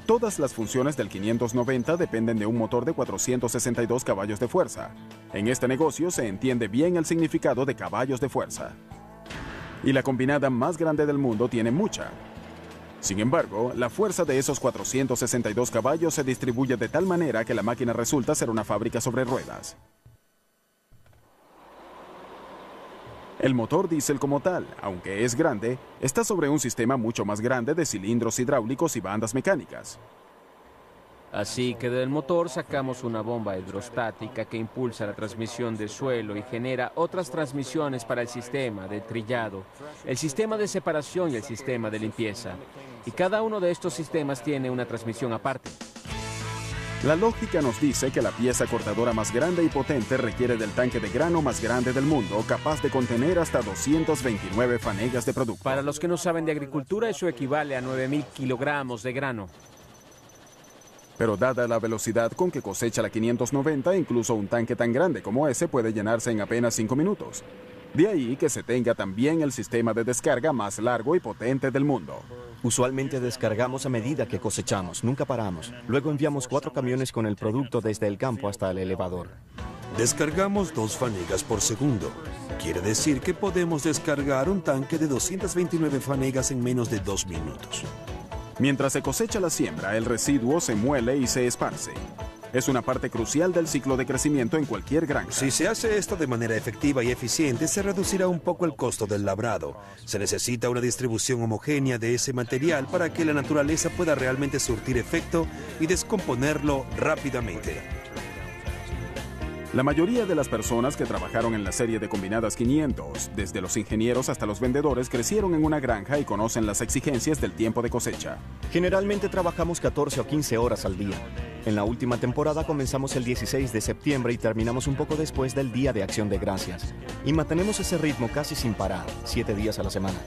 Todas las funciones del 590 dependen de un motor de 462 caballos de fuerza. En este negocio se entiende bien el significado de caballos de fuerza. Y la combinada más grande del mundo tiene mucha. Sin embargo, la fuerza de esos 462 caballos se distribuye de tal manera que la máquina resulta ser una fábrica sobre ruedas. El motor diésel como tal, aunque es grande, está sobre un sistema mucho más grande de cilindros hidráulicos y bandas mecánicas. Así que del motor sacamos una bomba hidrostática que impulsa la transmisión de suelo y genera otras transmisiones para el sistema de trillado, el sistema de separación y el sistema de limpieza. Y cada uno de estos sistemas tiene una transmisión aparte. La lógica nos dice que la pieza cortadora más grande y potente requiere del tanque de grano más grande del mundo, capaz de contener hasta 229 fanegas de producto. Para los que no saben de agricultura, eso equivale a 9.000 kilogramos de grano. Pero dada la velocidad con que cosecha la 590, incluso un tanque tan grande como ese puede llenarse en apenas 5 minutos. De ahí que se tenga también el sistema de descarga más largo y potente del mundo. Usualmente descargamos a medida que cosechamos, nunca paramos. Luego enviamos 4 camiones con el producto desde el campo hasta el elevador. Descargamos 2 fanegas por segundo. Quiere decir que podemos descargar un tanque de 229 fanegas en menos de 2 minutos. Mientras se cosecha la siembra, el residuo se muele y se esparce. Es una parte crucial del ciclo de crecimiento en cualquier granja. Si se hace esto de manera efectiva y eficiente, se reducirá un poco el costo del labrado. Se necesita una distribución homogénea de ese material para que la naturaleza pueda realmente surtir efecto y descomponerlo rápidamente. La mayoría de las personas que trabajaron en la serie de combinadas 500, desde los ingenieros hasta los vendedores, crecieron en una granja y conocen las exigencias del tiempo de cosecha. Generalmente trabajamos 14 o 15 horas al día. En la última temporada comenzamos el 16 de septiembre y terminamos un poco después del Día de Acción de Gracias. Y mantenemos ese ritmo casi sin parar, 7 días a la semana.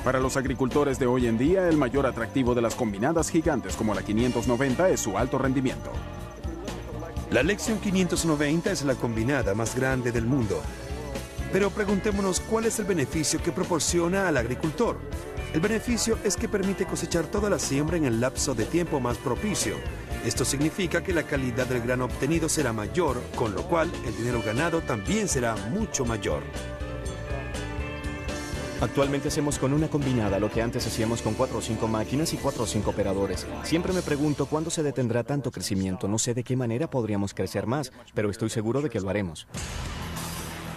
Para los agricultores de hoy en día, el mayor atractivo de las combinadas gigantes como la 590 es su alto rendimiento. La Lexion 590 es la combinada más grande del mundo. Pero preguntémonos cuál es el beneficio que proporciona al agricultor. El beneficio es que permite cosechar toda la siembra en el lapso de tiempo más propicio. Esto significa que la calidad del grano obtenido será mayor, con lo cual el dinero ganado también será mucho mayor. Actualmente hacemos con una combinada lo que antes hacíamos con 4 o 5 máquinas y 4 o 5 operadores. Siempre me pregunto cuándo se detendrá tanto crecimiento. No sé de qué manera podríamos crecer más, pero estoy seguro de que lo haremos.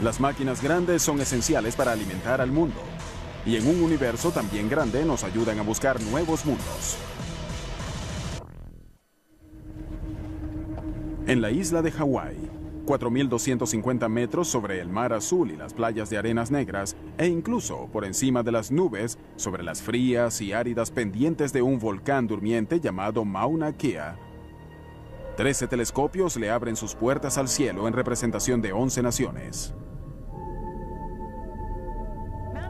Las máquinas grandes son esenciales para alimentar al mundo. Y en un universo también grande nos ayudan a buscar nuevos mundos. En la isla de Hawái, 4.250 metros sobre el mar azul y las playas de arenas negras, e incluso por encima de las nubes, sobre las frías y áridas pendientes de un volcán durmiente llamado Mauna Kea, 13 telescopios le abren sus puertas al cielo en representación de 11 naciones.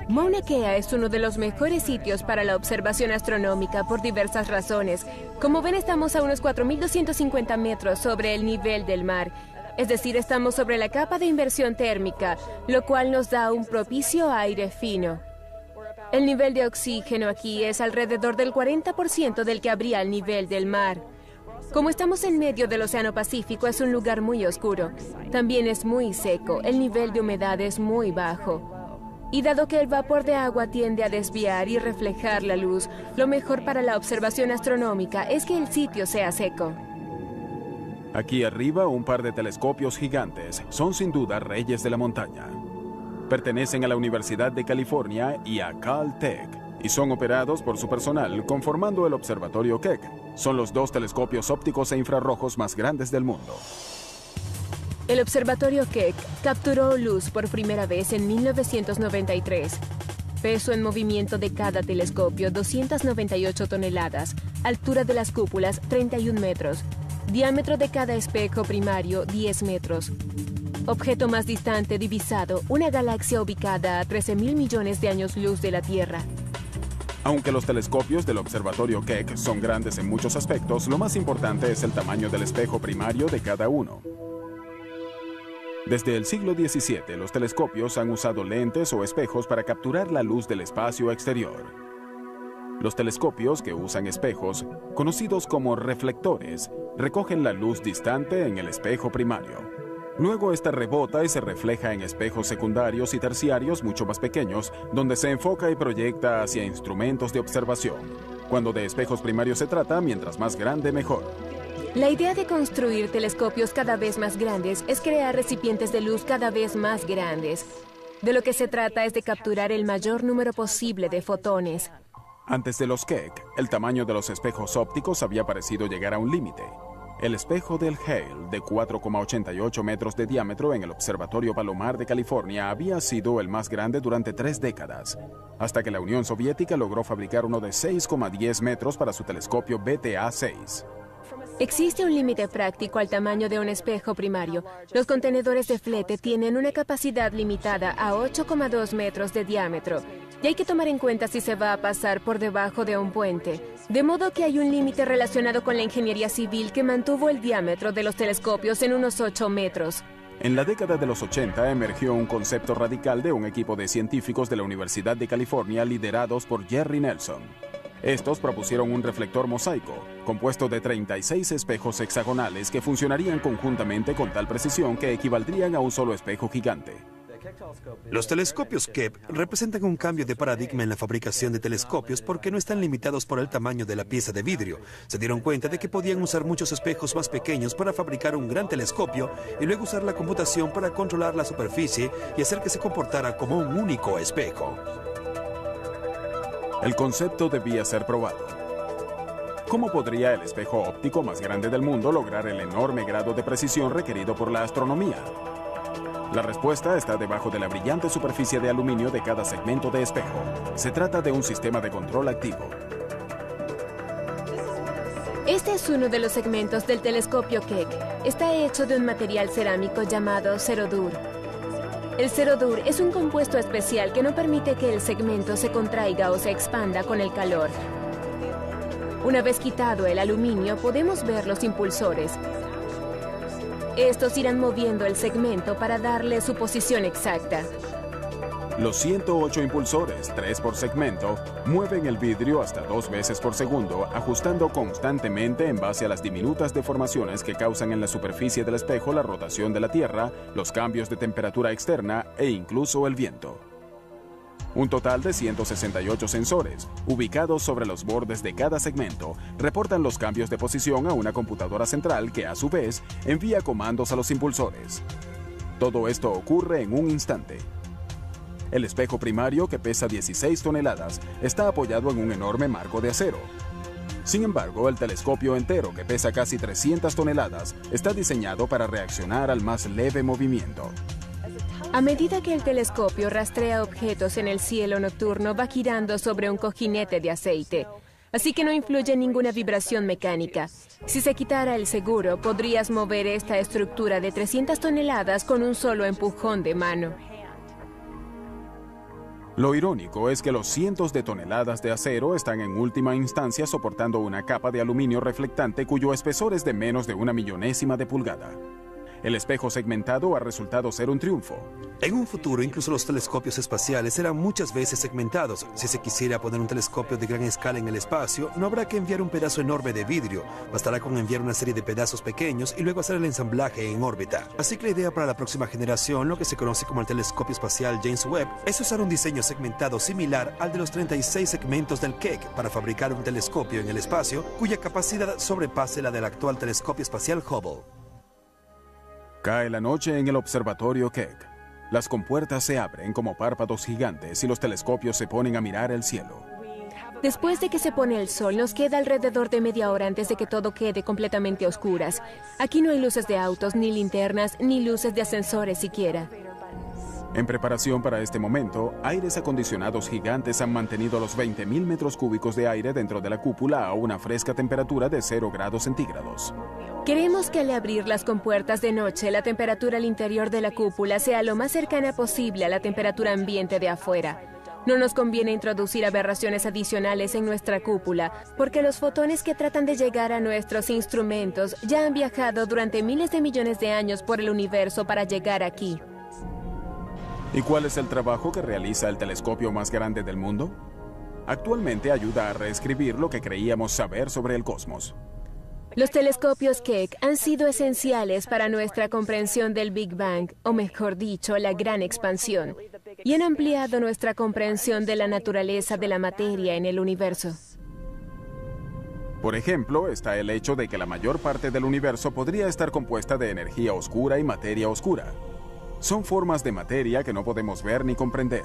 Mauna Kea es uno de los mejores sitios para la observación astronómica por diversas razones. Como ven, estamos a unos 4.250 metros sobre el nivel del mar. Es decir, estamos sobre la capa de inversión térmica, lo cual nos da un propicio aire fino. El nivel de oxígeno aquí es alrededor del 40% del que habría al nivel del mar. Como estamos en medio del Océano Pacífico, es un lugar muy oscuro. También es muy seco, el nivel de humedad es muy bajo. Y dado que el vapor de agua tiende a desviar y reflejar la luz, lo mejor para la observación astronómica es que el sitio sea seco. Aquí arriba, un par de telescopios gigantes son sin duda reyes de la montaña. Pertenecen a la Universidad de California y a Caltech, y son operados por su personal conformando el Observatorio Keck. Son los 2 telescopios ópticos e infrarrojos más grandes del mundo. El Observatorio Keck capturó luz por primera vez en 1993. Peso en movimiento de cada telescopio, 298 toneladas. Altura de las cúpulas, 31 metros. Diámetro de cada espejo primario, 10 metros. Objeto más distante divisado, una galaxia ubicada a 13.000 millones de años luz de la Tierra. Aunque los telescopios del Observatorio Keck son grandes en muchos aspectos, lo más importante es el tamaño del espejo primario de cada uno. Desde el siglo XVII, los telescopios han usado lentes o espejos para capturar la luz del espacio exterior. Los telescopios que usan espejos, conocidos como reflectores, recogen la luz distante en el espejo primario. Luego esta rebota y se refleja en espejos secundarios y terciarios mucho más pequeños, donde se enfoca y proyecta hacia instrumentos de observación. Cuando de espejos primarios se trata, mientras más grande, mejor. La idea de construir telescopios cada vez más grandes es crear recipientes de luz cada vez más grandes. De lo que se trata es de capturar el mayor número posible de fotones. Antes de los Keck, el tamaño de los espejos ópticos había parecido llegar a un límite. El espejo del Hale, de 4,88 metros de diámetro en el Observatorio Palomar de California, había sido el más grande durante 3 décadas, hasta que la Unión Soviética logró fabricar uno de 6,10 metros para su telescopio BTA-6. Existe un límite práctico al tamaño de un espejo primario. Los contenedores de flete tienen una capacidad limitada a 8,2 metros de diámetro. Y hay que tomar en cuenta si se va a pasar por debajo de un puente. De modo que hay un límite relacionado con la ingeniería civil que mantuvo el diámetro de los telescopios en unos 8 metros. En la década de los 80 emergió un concepto radical de un equipo de científicos de la Universidad de California liderados por Jerry Nelson. Estos propusieron un reflector mosaico, compuesto de 36 espejos hexagonales que funcionarían conjuntamente con tal precisión que equivaldrían a un solo espejo gigante. Los telescopios Keck representan un cambio de paradigma en la fabricación de telescopios porque no están limitados por el tamaño de la pieza de vidrio. Se dieron cuenta de que podían usar muchos espejos más pequeños para fabricar un gran telescopio y luego usar la computación para controlar la superficie y hacer que se comportara como un único espejo. El concepto debía ser probado. ¿Cómo podría el espejo óptico más grande del mundo lograr el enorme grado de precisión requerido por la astronomía? La respuesta está debajo de la brillante superficie de aluminio de cada segmento de espejo. Se trata de un sistema de control activo. Este es uno de los segmentos del telescopio Keck. Está hecho de un material cerámico llamado cerodur. El cerodur es un compuesto especial que no permite que el segmento se contraiga o se expanda con el calor. Una vez quitado el aluminio, podemos ver los impulsores. Estos irán moviendo el segmento para darle su posición exacta. Los 108 impulsores, 3 por segmento, mueven el vidrio hasta 2 veces por segundo, ajustando constantemente en base a las diminutas deformaciones que causan en la superficie del espejo la rotación de la Tierra, los cambios de temperatura externa e incluso el viento. Un total de 168 sensores, ubicados sobre los bordes de cada segmento, reportan los cambios de posición a una computadora central que, a su vez, envía comandos a los impulsores. Todo esto ocurre en un instante. El espejo primario, que pesa 16 toneladas, está apoyado en un enorme marco de acero. Sin embargo, el telescopio entero, que pesa casi 300 toneladas, está diseñado para reaccionar al más leve movimiento. A medida que el telescopio rastrea objetos en el cielo nocturno, va girando sobre un cojinete de aceite, así que no influye ninguna vibración mecánica. Si se quitara el seguro, podrías mover esta estructura de 300 toneladas con un solo empujón de mano. Lo irónico es que los cientos de toneladas de acero están en última instancia soportando una capa de aluminio reflectante cuyo espesor es de menos de 1/1000ª de pulgada. El espejo segmentado ha resultado ser un triunfo. En un futuro, incluso los telescopios espaciales serán muchas veces segmentados. Si se quisiera poner un telescopio de gran escala en el espacio, no habrá que enviar un pedazo enorme de vidrio. Bastará con enviar una serie de pedazos pequeños y luego hacer el ensamblaje en órbita. Así que la idea para la próxima generación, lo que se conoce como el telescopio espacial James Webb, es usar un diseño segmentado similar al de los 36 segmentos del Keck para fabricar un telescopio en el espacio cuya capacidad sobrepase la del actual telescopio espacial Hubble. Cae la noche en el observatorio Keck. Las compuertas se abren como párpados gigantes y los telescopios se ponen a mirar el cielo. Después de que se pone el sol, nos queda alrededor de media hora antes de que todo quede completamente a oscuras. Aquí no hay luces de autos, ni linternas, ni luces de ascensores siquiera. En preparación para este momento, aires acondicionados gigantes han mantenido los 20.000 metros cúbicos de aire dentro de la cúpula a una fresca temperatura de 0 grados centígrados. Queremos que al abrir las compuertas de noche, la temperatura al interior de la cúpula sea lo más cercana posible a la temperatura ambiente de afuera. No nos conviene introducir aberraciones adicionales en nuestra cúpula, porque los fotones que tratan de llegar a nuestros instrumentos ya han viajado durante miles de millones de años por el universo para llegar aquí. ¿Y cuál es el trabajo que realiza el telescopio más grande del mundo? Actualmente ayuda a reescribir lo que creíamos saber sobre el cosmos. Los telescopios Keck han sido esenciales para nuestra comprensión del Big Bang, o mejor dicho, la gran expansión, y han ampliado nuestra comprensión de la naturaleza de la materia en el universo. Por ejemplo, está el hecho de que la mayor parte del universo podría estar compuesta de energía oscura y materia oscura. Son formas de materia que no podemos ver ni comprender,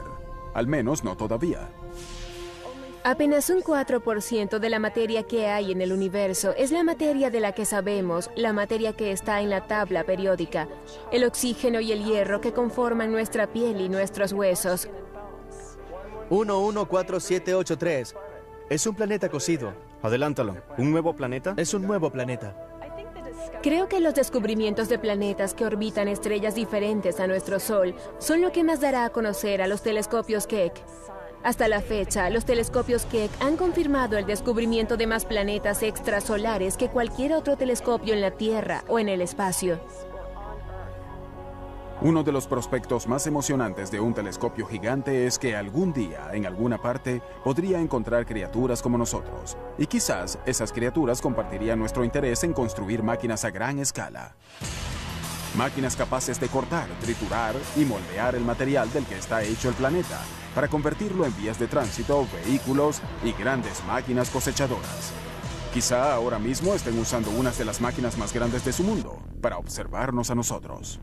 al menos no todavía. Apenas un 4% de la materia que hay en el universo es la materia de la que sabemos, la materia que está en la tabla periódica, el oxígeno y el hierro que conforman nuestra piel y nuestros huesos. 114783. Es un planeta cocido. Adelántalo. ¿Un nuevo planeta? Es un nuevo planeta. Creo que los descubrimientos de planetas que orbitan estrellas diferentes a nuestro Sol son lo que más dará a conocer a los telescopios Keck. Hasta la fecha, los telescopios Keck han confirmado el descubrimiento de más planetas extrasolares que cualquier otro telescopio en la Tierra o en el espacio. Uno de los prospectos más emocionantes de un telescopio gigante es que algún día, en alguna parte, podría encontrar criaturas como nosotros. Y quizás esas criaturas compartirían nuestro interés en construir máquinas a gran escala. Máquinas capaces de cortar, triturar y moldear el material del que está hecho el planeta, para convertirlo en vías de tránsito, vehículos y grandes máquinas cosechadoras. Quizá ahora mismo estén usando unas de las máquinas más grandes de su mundo para observarnos a nosotros.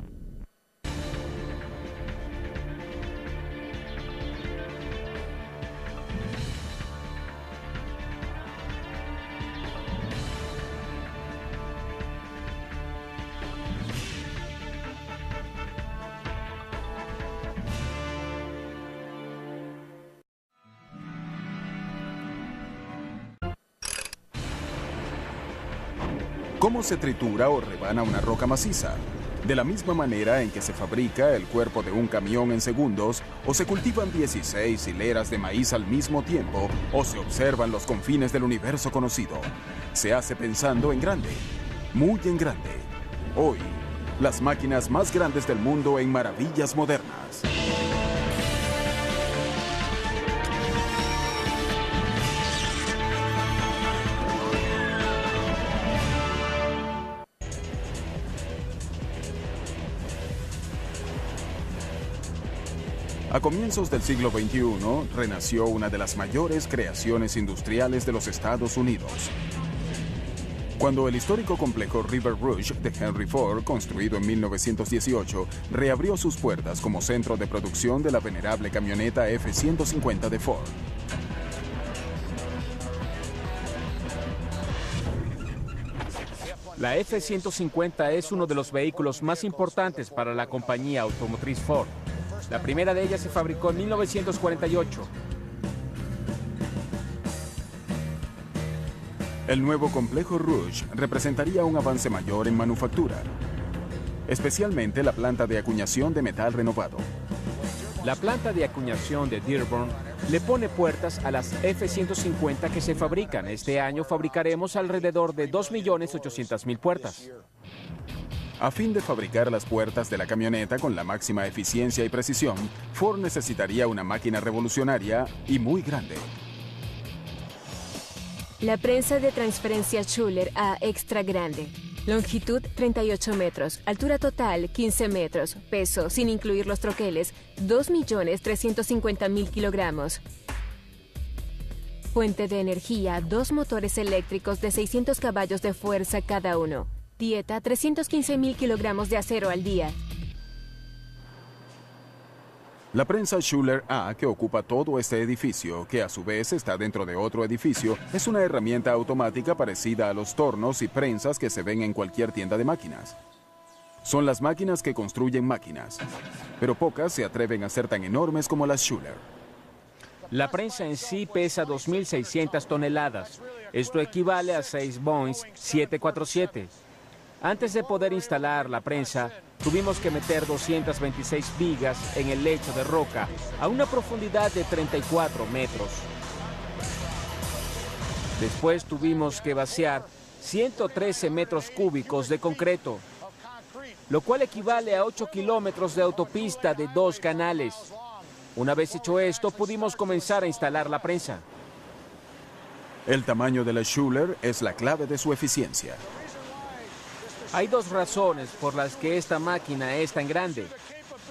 ¿Cómo se tritura o rebana una roca maciza? De la misma manera en que se fabrica el cuerpo de un camión en segundos, o se cultivan 16 hileras de maíz al mismo tiempo, o se observan los confines del universo conocido. Se hace pensando en grande, muy en grande. Hoy, las máquinas más grandes del mundo en maravillas modernas. A comienzos del siglo XXI, renació una de las mayores creaciones industriales de los Estados Unidos. Cuando el histórico complejo River Rouge de Henry Ford, construido en 1918, reabrió sus puertas como centro de producción de la venerable camioneta F-150 de Ford. La F-150 es uno de los vehículos más importantes para la compañía automotriz Ford. La primera de ellas se fabricó en 1948. El nuevo complejo Rouge representaría un avance mayor en manufactura, especialmente la planta de acuñación de metal renovado. La planta de acuñación de Dearborn le pone puertas a las F-150 que se fabrican. Este año fabricaremos alrededor de 2.800.000 puertas. A fin de fabricar las puertas de la camioneta con la máxima eficiencia y precisión, Ford necesitaría una máquina revolucionaria y muy grande. La prensa de transferencia Schuler A extra grande. Longitud 38 metros, altura total 15 metros, peso, sin incluir los troqueles, 2.350.000 kilogramos. Fuente de energía, 2 motores eléctricos de 600 caballos de fuerza cada uno. Dieta, 315.000 kilogramos de acero al día. La prensa Schuler A, que ocupa todo este edificio, que a su vez está dentro de otro edificio, es una herramienta automática parecida a los tornos y prensas que se ven en cualquier tienda de máquinas. Son las máquinas que construyen máquinas, pero pocas se atreven a ser tan enormes como las Schuler. La prensa en sí pesa 2.600 toneladas. Esto equivale a 6 Boeing 747. Antes de poder instalar la prensa, tuvimos que meter 226 vigas en el lecho de roca a una profundidad de 34 metros. Después tuvimos que vaciar 113 metros cúbicos de concreto, lo cual equivale a 8 kilómetros de autopista de 2 canales. Una vez hecho esto, pudimos comenzar a instalar la prensa. El tamaño de la Schuler es la clave de su eficiencia. Hay 2 razones por las que esta máquina es tan grande.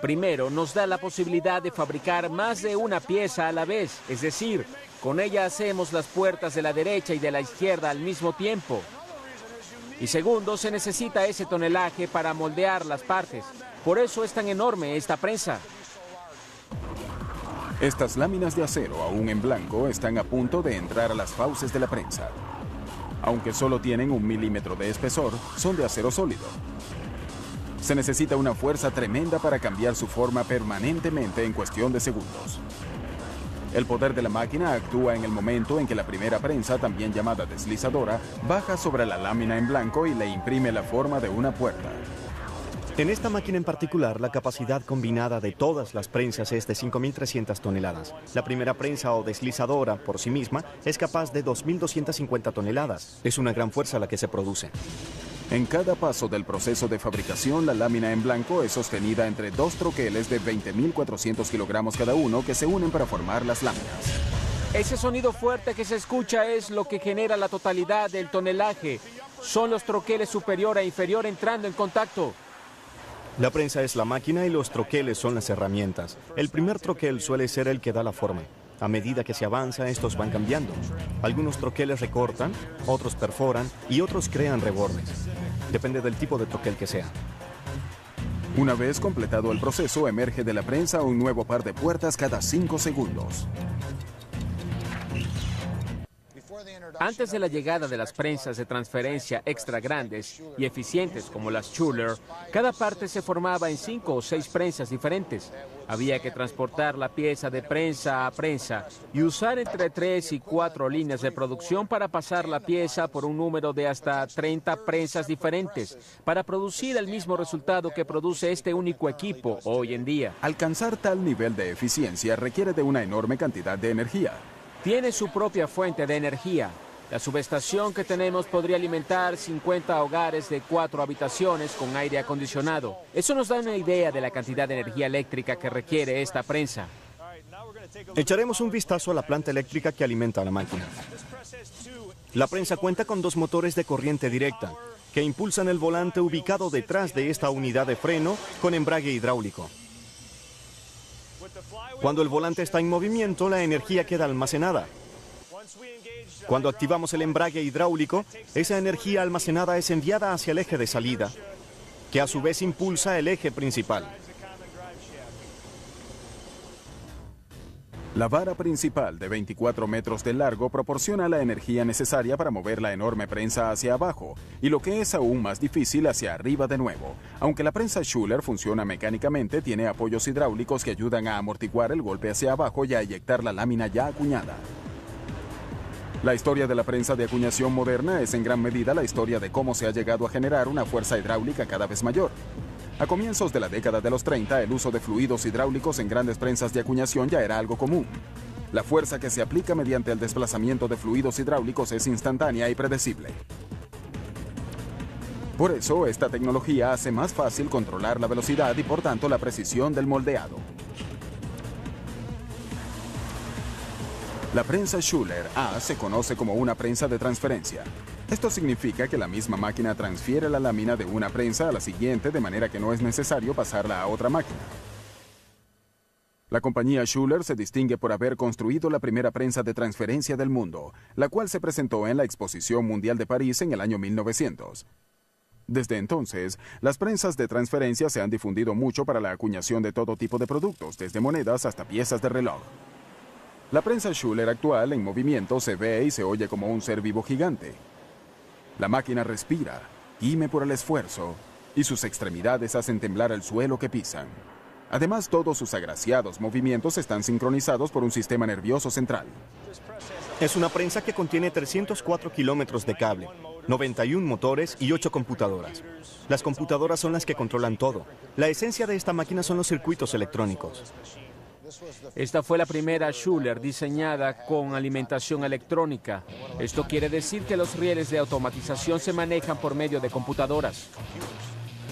Primero, nos da la posibilidad de fabricar más de una pieza a la vez, es decir, con ella hacemos las puertas de la derecha y de la izquierda al mismo tiempo. Y segundo, se necesita ese tonelaje para moldear las partes. Por eso es tan enorme esta prensa. Estas láminas de acero, aún en blanco, están a punto de entrar a las fauces de la prensa. Aunque solo tienen 1 milímetro de espesor, son de acero sólido. Se necesita una fuerza tremenda para cambiar su forma permanentemente en cuestión de segundos. El poder de la máquina actúa en el momento en que la primera prensa, también llamada deslizadora, baja sobre la lámina en blanco y le imprime la forma de una puerta. En esta máquina en particular, la capacidad combinada de todas las prensas es de 5.300 toneladas. La primera prensa o deslizadora, por sí misma, es capaz de 2.250 toneladas. Es una gran fuerza la que se produce. En cada paso del proceso de fabricación, la lámina en blanco es sostenida entre 2 troqueles de 20.400 kilogramos cada uno que se unen para formar las láminas. Ese sonido fuerte que se escucha es lo que genera la totalidad del tonelaje. Son los troqueles superior e inferior entrando en contacto. La prensa es la máquina y los troqueles son las herramientas. El primer troquel suele ser el que da la forma. A medida que se avanza, estos van cambiando. Algunos troqueles recortan, otros perforan y otros crean rebordes. Depende del tipo de troquel que sea. Una vez completado el proceso, emerge de la prensa un nuevo par de puertas cada 5 segundos. Antes de la llegada de las prensas de transferencia extra grandes y eficientes como las Schuler, cada parte se formaba en 5 o 6 prensas diferentes. Había que transportar la pieza de prensa a prensa y usar entre 3 y 4 líneas de producción para pasar la pieza por un número de hasta 30 prensas diferentes para producir el mismo resultado que produce este único equipo hoy en día. Alcanzar tal nivel de eficiencia requiere de una enorme cantidad de energía. Tiene su propia fuente de energía. La subestación que tenemos podría alimentar 50 hogares de 4 habitaciones con aire acondicionado. Eso nos da una idea de la cantidad de energía eléctrica que requiere esta prensa. Echaremos un vistazo a la planta eléctrica que alimenta a la máquina. La prensa cuenta con 2 motores de corriente directa que impulsan el volante ubicado detrás de esta unidad de freno con embrague hidráulico. Cuando el volante está en movimiento, la energía queda almacenada. Cuando activamos el embrague hidráulico, esa energía almacenada es enviada hacia el eje de salida, que a su vez impulsa el eje principal. La vara principal de 24 metros de largo proporciona la energía necesaria para mover la enorme prensa hacia abajo, y lo que es aún más difícil hacia arriba de nuevo. Aunque la prensa Schuler funciona mecánicamente, tiene apoyos hidráulicos que ayudan a amortiguar el golpe hacia abajo y a eyectar la lámina ya acuñada. La historia de la prensa de acuñación moderna es en gran medida la historia de cómo se ha llegado a generar una fuerza hidráulica cada vez mayor. A comienzos de la década de los 30, el uso de fluidos hidráulicos en grandes prensas de acuñación ya era algo común. La fuerza que se aplica mediante el desplazamiento de fluidos hidráulicos es instantánea y predecible. Por eso, esta tecnología hace más fácil controlar la velocidad y por tanto la precisión del moldeado. La prensa Schuler A se conoce como una prensa de transferencia. Esto significa que la misma máquina transfiere la lámina de una prensa a la siguiente de manera que no es necesario pasarla a otra máquina. La compañía Schuler se distingue por haber construido la primera prensa de transferencia del mundo, la cual se presentó en la Exposición Mundial de París en el año 1900. Desde entonces, las prensas de transferencia se han difundido mucho para la acuñación de todo tipo de productos, desde monedas hasta piezas de reloj. La prensa Schuler actual en movimiento se ve y se oye como un ser vivo gigante. La máquina respira, gime por el esfuerzo, y sus extremidades hacen temblar el suelo que pisan. Además, todos sus agraciados movimientos están sincronizados por un sistema nervioso central. Es una prensa que contiene 304 kilómetros de cable, 91 motores y 8 computadoras. Las computadoras son las que controlan todo. La esencia de esta máquina son los circuitos electrónicos. Esta fue la primera Schuler diseñada con alimentación electrónica. Esto quiere decir que los rieles de automatización se manejan por medio de computadoras.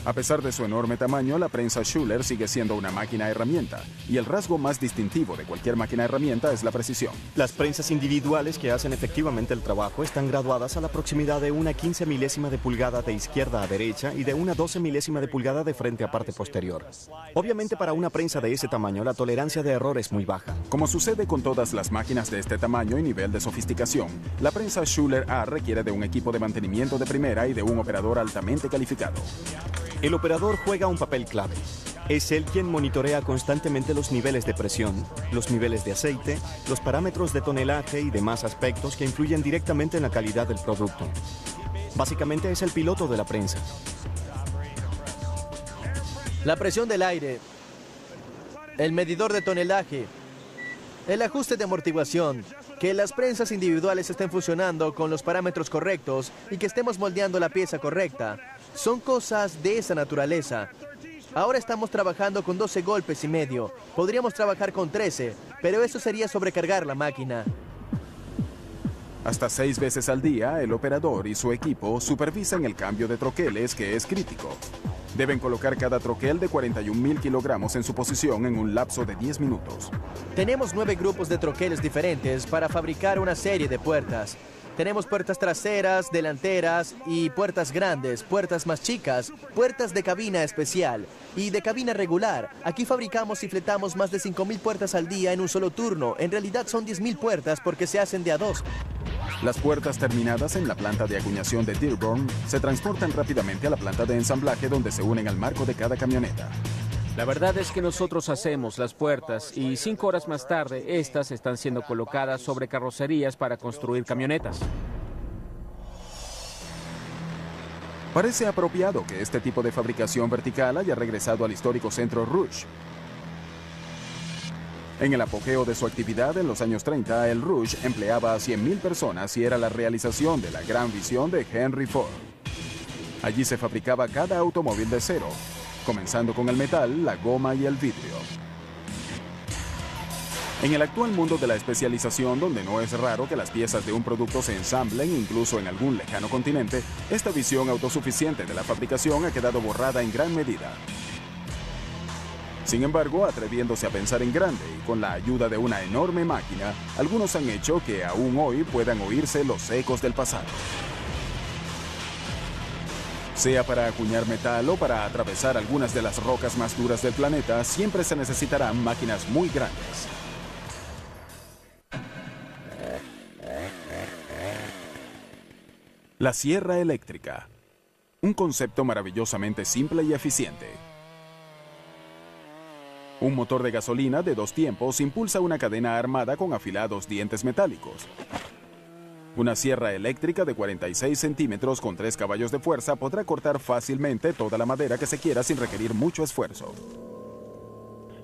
A pesar de su enorme tamaño, la prensa Schuler sigue siendo una máquina herramienta, y el rasgo más distintivo de cualquier máquina herramienta es la precisión. Las prensas individuales que hacen efectivamente el trabajo están graduadas a la proximidad de una 15 milésima de pulgada de izquierda a derecha y de una 12 milésima de pulgada de frente a parte posterior. Obviamente, para una prensa de ese tamaño, la tolerancia de error es muy baja. Como sucede con todas las máquinas de este tamaño y nivel de sofisticación, la prensa Schuler A requiere de un equipo de mantenimiento de primera y de un operador altamente calificado. El operador juega un papel clave. Es él quien monitorea constantemente los niveles de presión, los niveles de aceite, los parámetros de tonelaje y demás aspectos que influyen directamente en la calidad del producto. Básicamente es el piloto de la prensa. La presión del aire, el medidor de tonelaje, el ajuste de amortiguación, que las prensas individuales estén funcionando con los parámetros correctos y que estemos moldeando la pieza correcta, son cosas de esa naturaleza. Ahora estamos trabajando con 12 golpes y medio. Podríamos trabajar con 13, pero eso sería sobrecargar la máquina. Hasta 6 veces al día, el operador y su equipo supervisan el cambio de troqueles, que es crítico. Deben colocar cada troquel de 41.000 kilogramos en su posición en un lapso de 10 minutos. Tenemos 9 grupos de troqueles diferentes para fabricar una serie de puertas. Tenemos puertas traseras, delanteras y puertas grandes, puertas más chicas, puertas de cabina especial y de cabina regular. Aquí fabricamos y fletamos más de 5.000 puertas al día en un solo turno. En realidad son 10.000 puertas porque se hacen de a 2. Las puertas terminadas en la planta de acuñación de Dearborn se transportan rápidamente a la planta de ensamblaje, donde se unen al marco de cada camioneta. La verdad es que nosotros hacemos las puertas y 5 horas más tarde, estas están siendo colocadas sobre carrocerías para construir camionetas. Parece apropiado que este tipo de fabricación vertical haya regresado al histórico centro Rouge. En el apogeo de su actividad en los años 30, el Rouge empleaba a 100.000 personas y era la realización de la gran visión de Henry Ford. Allí se fabricaba cada automóvil de cero, comenzando con el metal, la goma y el vidrio. En el actual mundo de la especialización, donde no es raro que las piezas de un producto se ensamblen incluso en algún lejano continente, esta visión autosuficiente de la fabricación ha quedado borrada en gran medida. Sin embargo, atreviéndose a pensar en grande y con la ayuda de una enorme máquina, algunos han hecho que aún hoy puedan oírse los ecos del pasado. Sea para acuñar metal o para atravesar algunas de las rocas más duras del planeta, siempre se necesitarán máquinas muy grandes. La sierra eléctrica. Un concepto maravillosamente simple y eficiente. Un motor de gasolina de 2 tiempos impulsa una cadena armada con afilados dientes metálicos. Una sierra eléctrica de 46 centímetros con 3 caballos de fuerza podrá cortar fácilmente toda la madera que se quiera sin requerir mucho esfuerzo.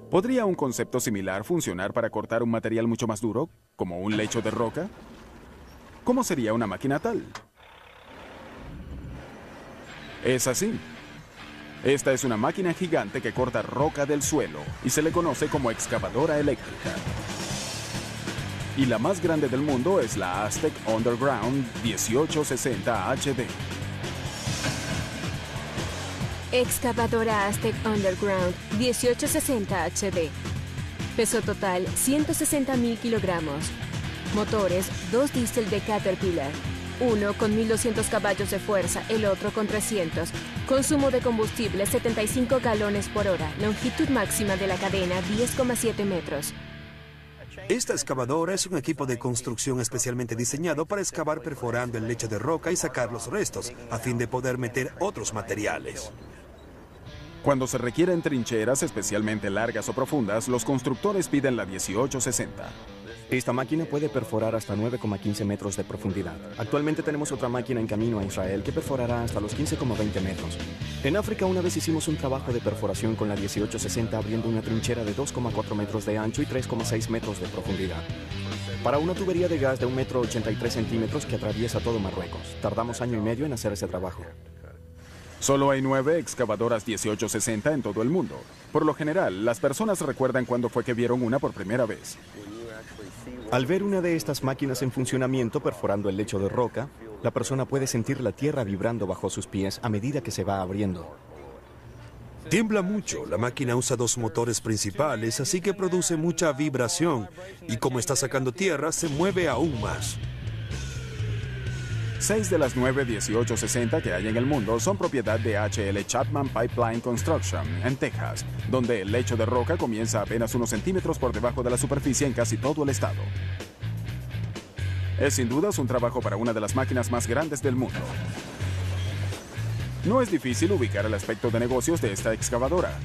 ¿Podría un concepto similar funcionar para cortar un material mucho más duro, como un lecho de roca? ¿Cómo sería una máquina tal? Es así. Esta es una máquina gigante que corta roca del suelo y se le conoce como excavadora eléctrica. Y la más grande del mundo es la Aztec Underground 1860 HD. Excavadora Aztec Underground 1860 HD. Peso total 160.000 kilogramos. Motores 2 diésel de Caterpillar. Uno con 1200 caballos de fuerza, el otro con 300. Consumo de combustible 75 galones por hora. Longitud máxima de la cadena 10,7 metros. Esta excavadora es un equipo de construcción especialmente diseñado para excavar perforando el lecho de roca y sacar los restos, a fin de poder meter otros materiales. Cuando se requieren trincheras especialmente largas o profundas, los constructores piden la 1860. Esta máquina puede perforar hasta 9,15 metros de profundidad. Actualmente tenemos otra máquina en camino a Israel que perforará hasta los 15,20 metros. En África una vez hicimos un trabajo de perforación con la 1860 abriendo una trinchera de 2,4 metros de ancho y 3,6 metros de profundidad. Para una tubería de gas de 1,83 metros que atraviesa todo Marruecos. Tardamos 1 año y medio en hacer ese trabajo. Solo hay 9 excavadoras 1860 en todo el mundo. Por lo general, las personas recuerdan cuándo fue que vieron una por primera vez. Al ver una de estas máquinas en funcionamiento perforando el lecho de roca, la persona puede sentir la tierra vibrando bajo sus pies a medida que se va abriendo. Tiembla mucho, la máquina usa 2 motores principales, así que produce mucha vibración, y como está sacando tierra, se mueve aún más. 6 de las 9 1860 que hay en el mundo son propiedad de H.L. Chapman Pipeline Construction, en Texas, donde el lecho de roca comienza apenas unos centímetros por debajo de la superficie en casi todo el estado. Es sin dudas un trabajo para una de las máquinas más grandes del mundo. No es difícil ubicar el aspecto de negocios de esta excavadora.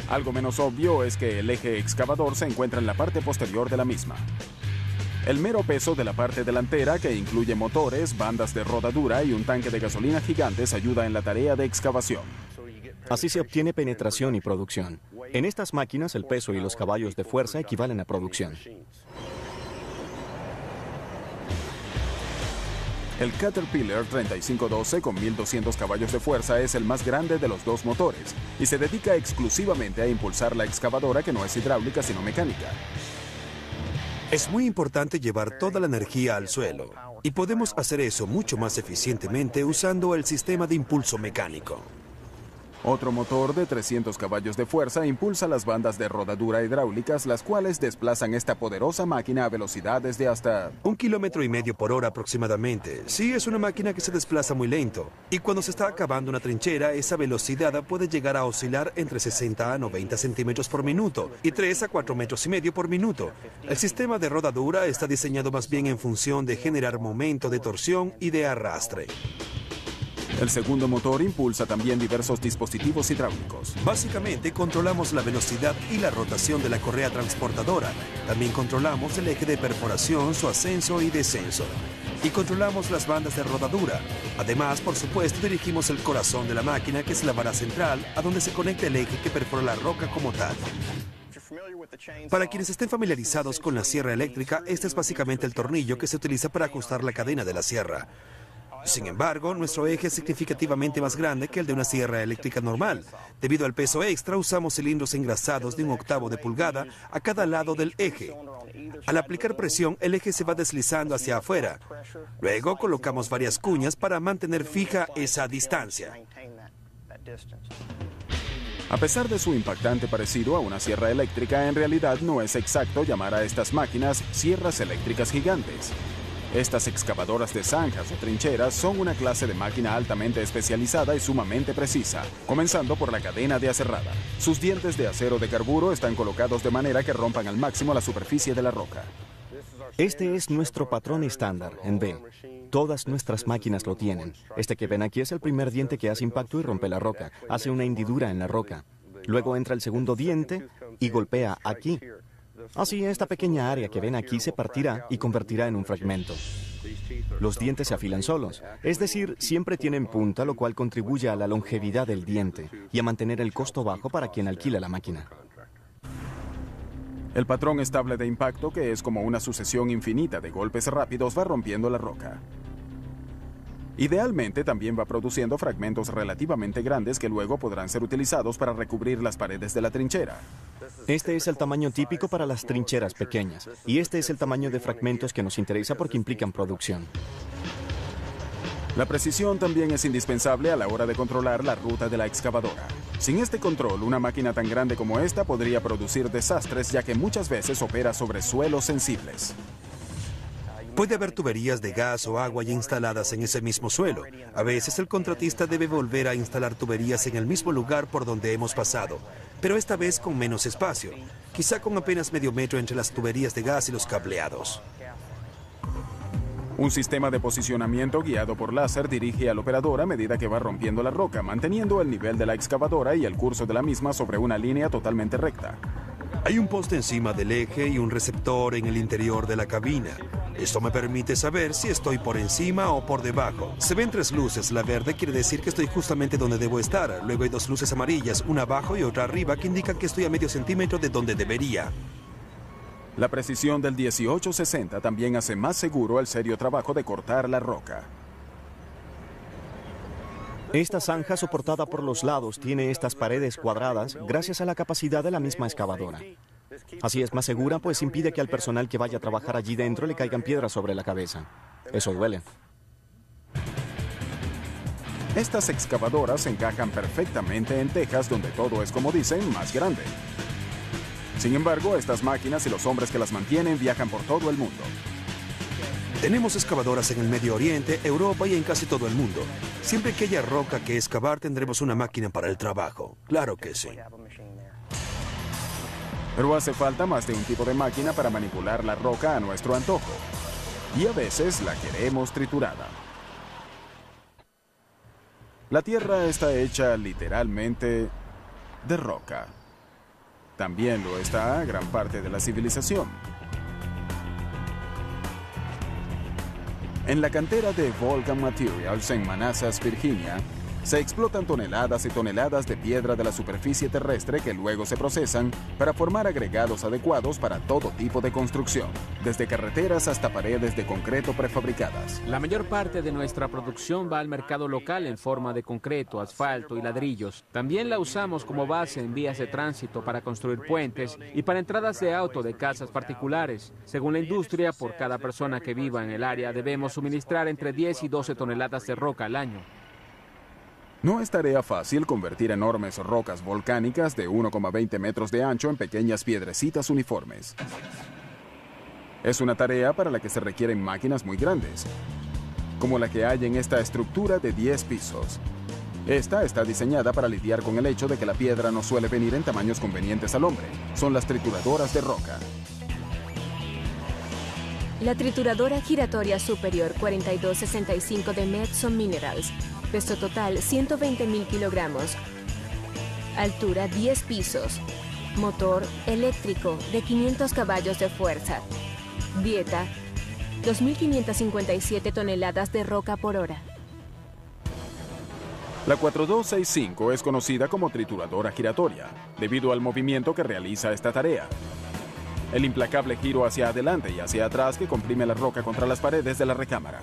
Algo menos obvio es que el eje excavador se encuentra en la parte posterior de la misma. El mero peso de la parte delantera, que incluye motores, bandas de rodadura y un tanque de gasolina gigantes, ayuda en la tarea de excavación. Así se obtiene penetración y producción. En estas máquinas, el peso y los caballos de fuerza equivalen a producción. El Caterpillar 3512 con 1200 caballos de fuerza es el más grande de los 2 motores y se dedica exclusivamente a impulsar la excavadora, que no es hidráulica sino mecánica. Es muy importante llevar toda la energía al suelo, y podemos hacer eso mucho más eficientemente usando el sistema de impulso mecánico. Otro motor de 300 caballos de fuerza impulsa las bandas de rodadura hidráulicas, las cuales desplazan esta poderosa máquina a velocidades de hasta 1,5 kilómetros por hora aproximadamente. Sí, es una máquina que se desplaza muy lento, y cuando se está acabando una trinchera, esa velocidad puede llegar a oscilar entre 60 a 90 centímetros por minuto y 3 a 4,5 metros por minuto. El sistema de rodadura está diseñado más bien en función de generar momento de torsión y de arrastre. El segundo motor impulsa también diversos dispositivos hidráulicos. Básicamente controlamos la velocidad y la rotación de la correa transportadora. También controlamos el eje de perforación, su ascenso y descenso. Y controlamos las bandas de rodadura. Además, por supuesto, dirigimos el corazón de la máquina, que es la vara central, a donde se conecta el eje que perfora la roca como tal. Para quienes estén familiarizados con la sierra eléctrica, este es básicamente el tornillo que se utiliza para ajustar la cadena de la sierra. Sin embargo, nuestro eje es significativamente más grande que el de una sierra eléctrica normal. Debido al peso extra, usamos cilindros engrasados de 1/8 de pulgada a cada lado del eje. Al aplicar presión, el eje se va deslizando hacia afuera. Luego colocamos varias cuñas para mantener fija esa distancia. A pesar de su impactante parecido a una sierra eléctrica, en realidad no es exacto llamar a estas máquinas sierras eléctricas gigantes. Estas excavadoras de zanjas o trincheras son una clase de máquina altamente especializada y sumamente precisa, comenzando por la cadena de aserrada. Sus dientes de acero de carburo están colocados de manera que rompan al máximo la superficie de la roca. Este es nuestro patrón estándar en B. Todas nuestras máquinas lo tienen. Este que ven aquí es el primer diente que hace impacto y rompe la roca. Hace una hendidura en la roca. Luego entra el segundo diente y golpea aquí. Así, esta pequeña área que ven aquí se partirá y convertirá en un fragmento. Los dientes se afilan solos, es decir, siempre tienen punta, lo cual contribuye a la longevidad del diente y a mantener el costo bajo para quien alquila la máquina. El patrón estable de impacto, que es como una sucesión infinita de golpes rápidos, va rompiendo la roca. Idealmente también va produciendo fragmentos relativamente grandes que luego podrán ser utilizados para recubrir las paredes de la trinchera. Este es el tamaño típico para las trincheras pequeñas, y este es el tamaño de fragmentos que nos interesa porque implican producción. La precisión también es indispensable a la hora de controlar la ruta de la excavadora. Sin este control, una máquina tan grande como esta podría producir desastres, ya que muchas veces opera sobre suelos sensibles. Puede haber tuberías de gas o agua ya instaladas en ese mismo suelo. A veces el contratista debe volver a instalar tuberías en el mismo lugar por donde hemos pasado, pero esta vez con menos espacio, quizá con apenas medio metro entre las tuberías de gas y los cableados. Un sistema de posicionamiento guiado por láser dirige al operador a medida que va rompiendo la roca, manteniendo el nivel de la excavadora y el curso de la misma sobre una línea totalmente recta. Hay un poste encima del eje y un receptor en el interior de la cabina. Esto me permite saber si estoy por encima o por debajo. Se ven 3 luces. La verde quiere decir que estoy justamente donde debo estar. Luego hay 2 luces amarillas, una abajo y otra arriba, que indican que estoy a medio centímetro de donde debería. La precisión del 1860 también hace más seguro el serio trabajo de cortar la roca. Esta zanja soportada por los lados tiene estas paredes cuadradas gracias a la capacidad de la misma excavadora. Así es más segura, pues impide que al personal que vaya a trabajar allí dentro le caigan piedras sobre la cabeza. Eso duele. Estas excavadoras encajan perfectamente en Texas, donde todo es, como dicen, más grande. Sin embargo, estas máquinas y los hombres que las mantienen viajan por todo el mundo. Tenemos excavadoras en el Medio Oriente, Europa y en casi todo el mundo. Siempre que haya roca que excavar, tendremos una máquina para el trabajo. Claro que sí. Pero hace falta más de un tipo de máquina para manipular la roca a nuestro antojo. Y a veces la queremos triturada. La Tierra está hecha literalmente de roca. También lo está gran parte de la civilización. En la cantera de Volcan Materials en Manassas, Virginia, se explotan toneladas y toneladas de piedra de la superficie terrestre que luego se procesan para formar agregados adecuados para todo tipo de construcción, desde carreteras hasta paredes de concreto prefabricadas. La mayor parte de nuestra producción va al mercado local en forma de concreto, asfalto y ladrillos. También la usamos como base en vías de tránsito para construir puentes y para entradas de auto de casas particulares. Según la industria, por cada persona que viva en el área debemos suministrar entre 10 y 12 toneladas de roca al año. No es tarea fácil convertir enormes rocas volcánicas de 1,20 metros de ancho en pequeñas piedrecitas uniformes. Es una tarea para la que se requieren máquinas muy grandes, como la que hay en esta estructura de 10 pisos. Esta está diseñada para lidiar con el hecho de que la piedra no suele venir en tamaños convenientes al hombre. Son las trituradoras de roca. La trituradora giratoria superior 4265 de Metso Minerals. Peso total 120.000 kilogramos. Altura 10 pisos. Motor eléctrico de 500 caballos de fuerza. Dieta 2.557 toneladas de roca por hora. La 4265 es conocida como trituradora giratoria, debido al movimiento que realiza esta tarea. El implacable giro hacia adelante y hacia atrás que comprime la roca contra las paredes de la recámara.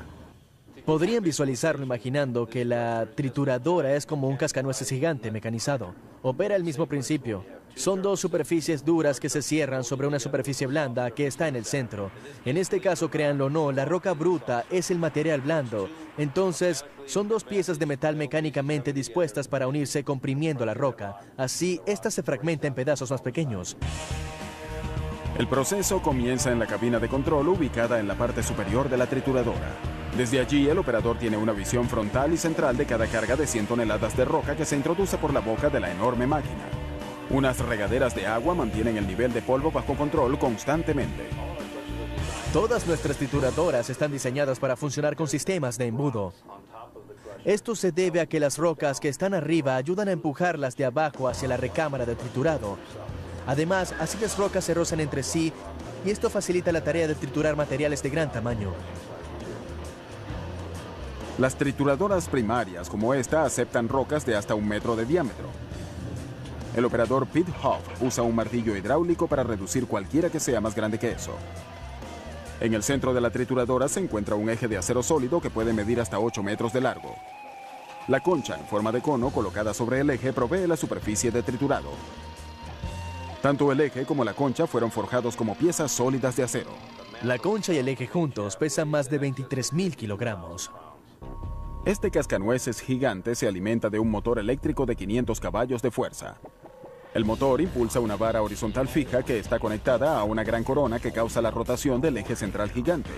Podrían visualizarlo imaginando que la trituradora es como un cascanueces gigante mecanizado. Opera el mismo principio. Son 2 superficies duras que se cierran sobre una superficie blanda que está en el centro. En este caso, créanlo o no, la roca bruta es el material blando. Entonces, son 2 piezas de metal mecánicamente dispuestas para unirse comprimiendo la roca. Así, esta se fragmenta en pedazos más pequeños. El proceso comienza en la cabina de control ubicada en la parte superior de la trituradora. Desde allí, el operador tiene una visión frontal y central de cada carga de 100 toneladas de roca que se introduce por la boca de la enorme máquina. Unas regaderas de agua mantienen el nivel de polvo bajo control constantemente. Todas nuestras trituradoras están diseñadas para funcionar con sistemas de embudo. Esto se debe a que las rocas que están arriba ayudan a empujarlas de abajo hacia la recámara de triturado. Además, así las rocas se rozan entre sí y esto facilita la tarea de triturar materiales de gran tamaño. Las trituradoras primarias como esta aceptan rocas de hasta 1 metro de diámetro. El operador Pete Hoff usa un martillo hidráulico para reducir cualquiera que sea más grande que eso. En el centro de la trituradora se encuentra un eje de acero sólido que puede medir hasta 8 metros de largo. La concha en forma de cono colocada sobre el eje provee la superficie de triturado. Tanto el eje como la concha fueron forjados como piezas sólidas de acero. La concha y el eje juntos pesan más de 23.000 kilogramos. Este cascanueces gigante se alimenta de un motor eléctrico de 500 caballos de fuerza. El motor impulsa una vara horizontal fija que está conectada a una gran corona que causa la rotación del eje central gigante.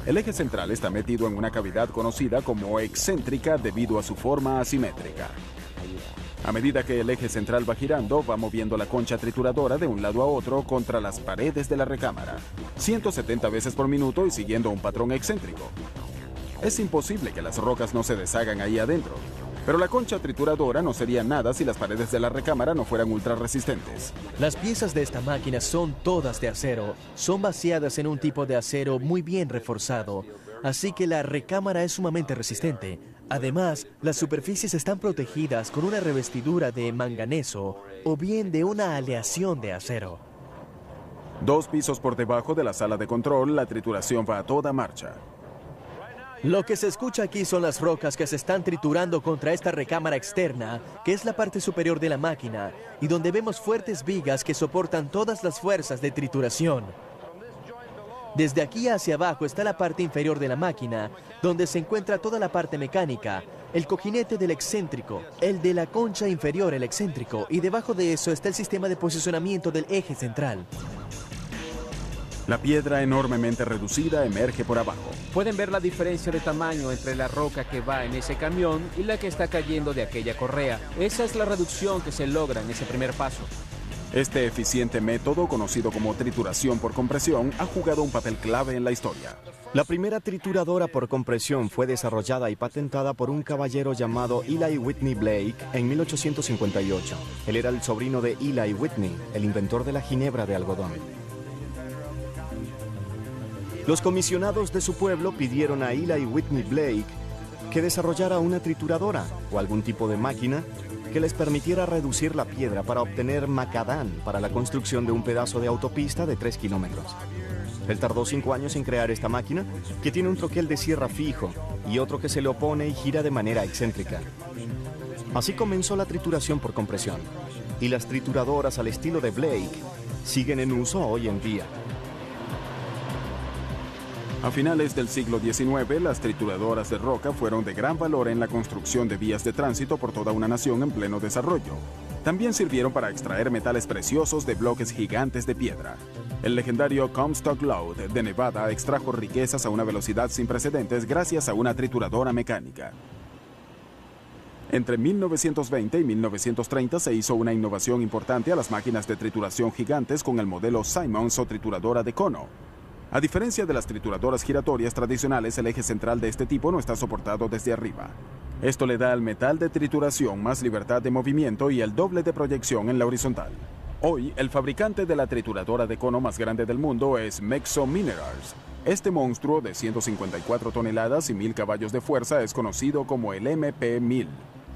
El eje central está metido en una cavidad conocida como excéntrica debido a su forma asimétrica. A medida que el eje central va girando, va moviendo la concha trituradora de un lado a otro contra las paredes de la recámara, 170 veces por minuto y siguiendo un patrón excéntrico. Es imposible que las rocas no se deshagan ahí adentro, pero la concha trituradora no sería nada si las paredes de la recámara no fueran ultra resistentes. Las piezas de esta máquina son todas de acero. Son vaciadas en un tipo de acero muy bien reforzado, así que la recámara es sumamente resistente. Además, las superficies están protegidas con una revestidura de manganeso o bien de una aleación de acero. 2 pisos por debajo de la sala de control, la trituración va a toda marcha. Lo que se escucha aquí son las rocas que se están triturando contra esta recámara externa, que es la parte superior de la máquina, y donde vemos fuertes vigas que soportan todas las fuerzas de trituración. Desde aquí hacia abajo está la parte inferior de la máquina, donde se encuentra toda la parte mecánica, el cojinete del excéntrico, el de la concha inferior, el excéntrico, y debajo de eso está el sistema de posicionamiento del eje central. La piedra enormemente reducida emerge por abajo. Pueden ver la diferencia de tamaño entre la roca que va en ese camión y la que está cayendo de aquella correa. Esa es la reducción que se logra en ese primer paso. Este eficiente método, conocido como trituración por compresión, ha jugado un papel clave en la historia. La primera trituradora por compresión fue desarrollada y patentada por un caballero llamado Eli Whitney Blake en 1858. Él era el sobrino de Eli Whitney, el inventor de la ginebra de algodón. Los comisionados de su pueblo pidieron a Eli Whitney Blake que desarrollara una trituradora o algún tipo de máquina que les permitiera reducir la piedra para obtener macadán para la construcción de un pedazo de autopista de 3 kilómetros. Él tardó 5 años en crear esta máquina, que tiene un troquel de sierra fijo y otro que se le opone y gira de manera excéntrica. Así comenzó la trituración por compresión, y las trituradoras al estilo de Blake siguen en uso hoy en día. A finales del siglo XIX, las trituradoras de roca fueron de gran valor en la construcción de vías de tránsito por toda una nación en pleno desarrollo. También sirvieron para extraer metales preciosos de bloques gigantes de piedra. El legendario Comstock Lode de Nevada extrajo riquezas a una velocidad sin precedentes gracias a una trituradora mecánica. Entre 1920 y 1930 se hizo una innovación importante a las máquinas de trituración gigantes con el modelo Simmons o trituradora de cono. A diferencia de las trituradoras giratorias tradicionales, el eje central de este tipo no está soportado desde arriba. Esto le da al metal de trituración más libertad de movimiento y el doble de proyección en la horizontal. Hoy, el fabricante de la trituradora de cono más grande del mundo es Mexo Minerals. Este monstruo de 154 toneladas y 1000 caballos de fuerza es conocido como el MP1000.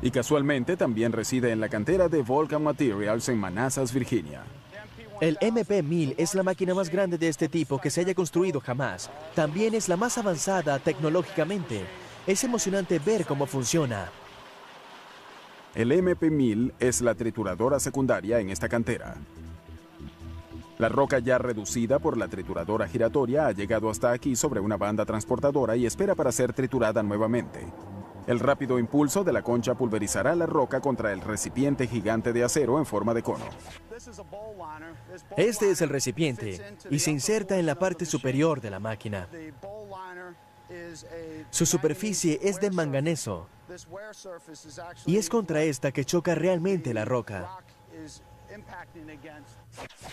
Y casualmente también reside en la cantera de Vulcan Materials en Manassas, Virginia. El MP1000 es la máquina más grande de este tipo que se haya construido jamás. También es la más avanzada tecnológicamente. Es emocionante ver cómo funciona. El MP1000 es la trituradora secundaria en esta cantera. La roca ya reducida por la trituradora giratoria ha llegado hasta aquí sobre una banda transportadora y espera para ser triturada nuevamente. El rápido impulso de la concha pulverizará la roca contra el recipiente gigante de acero en forma de cono. Este es el recipiente y se inserta en la parte superior de la máquina. Su superficie es de manganeso y es contra esta que choca realmente la roca.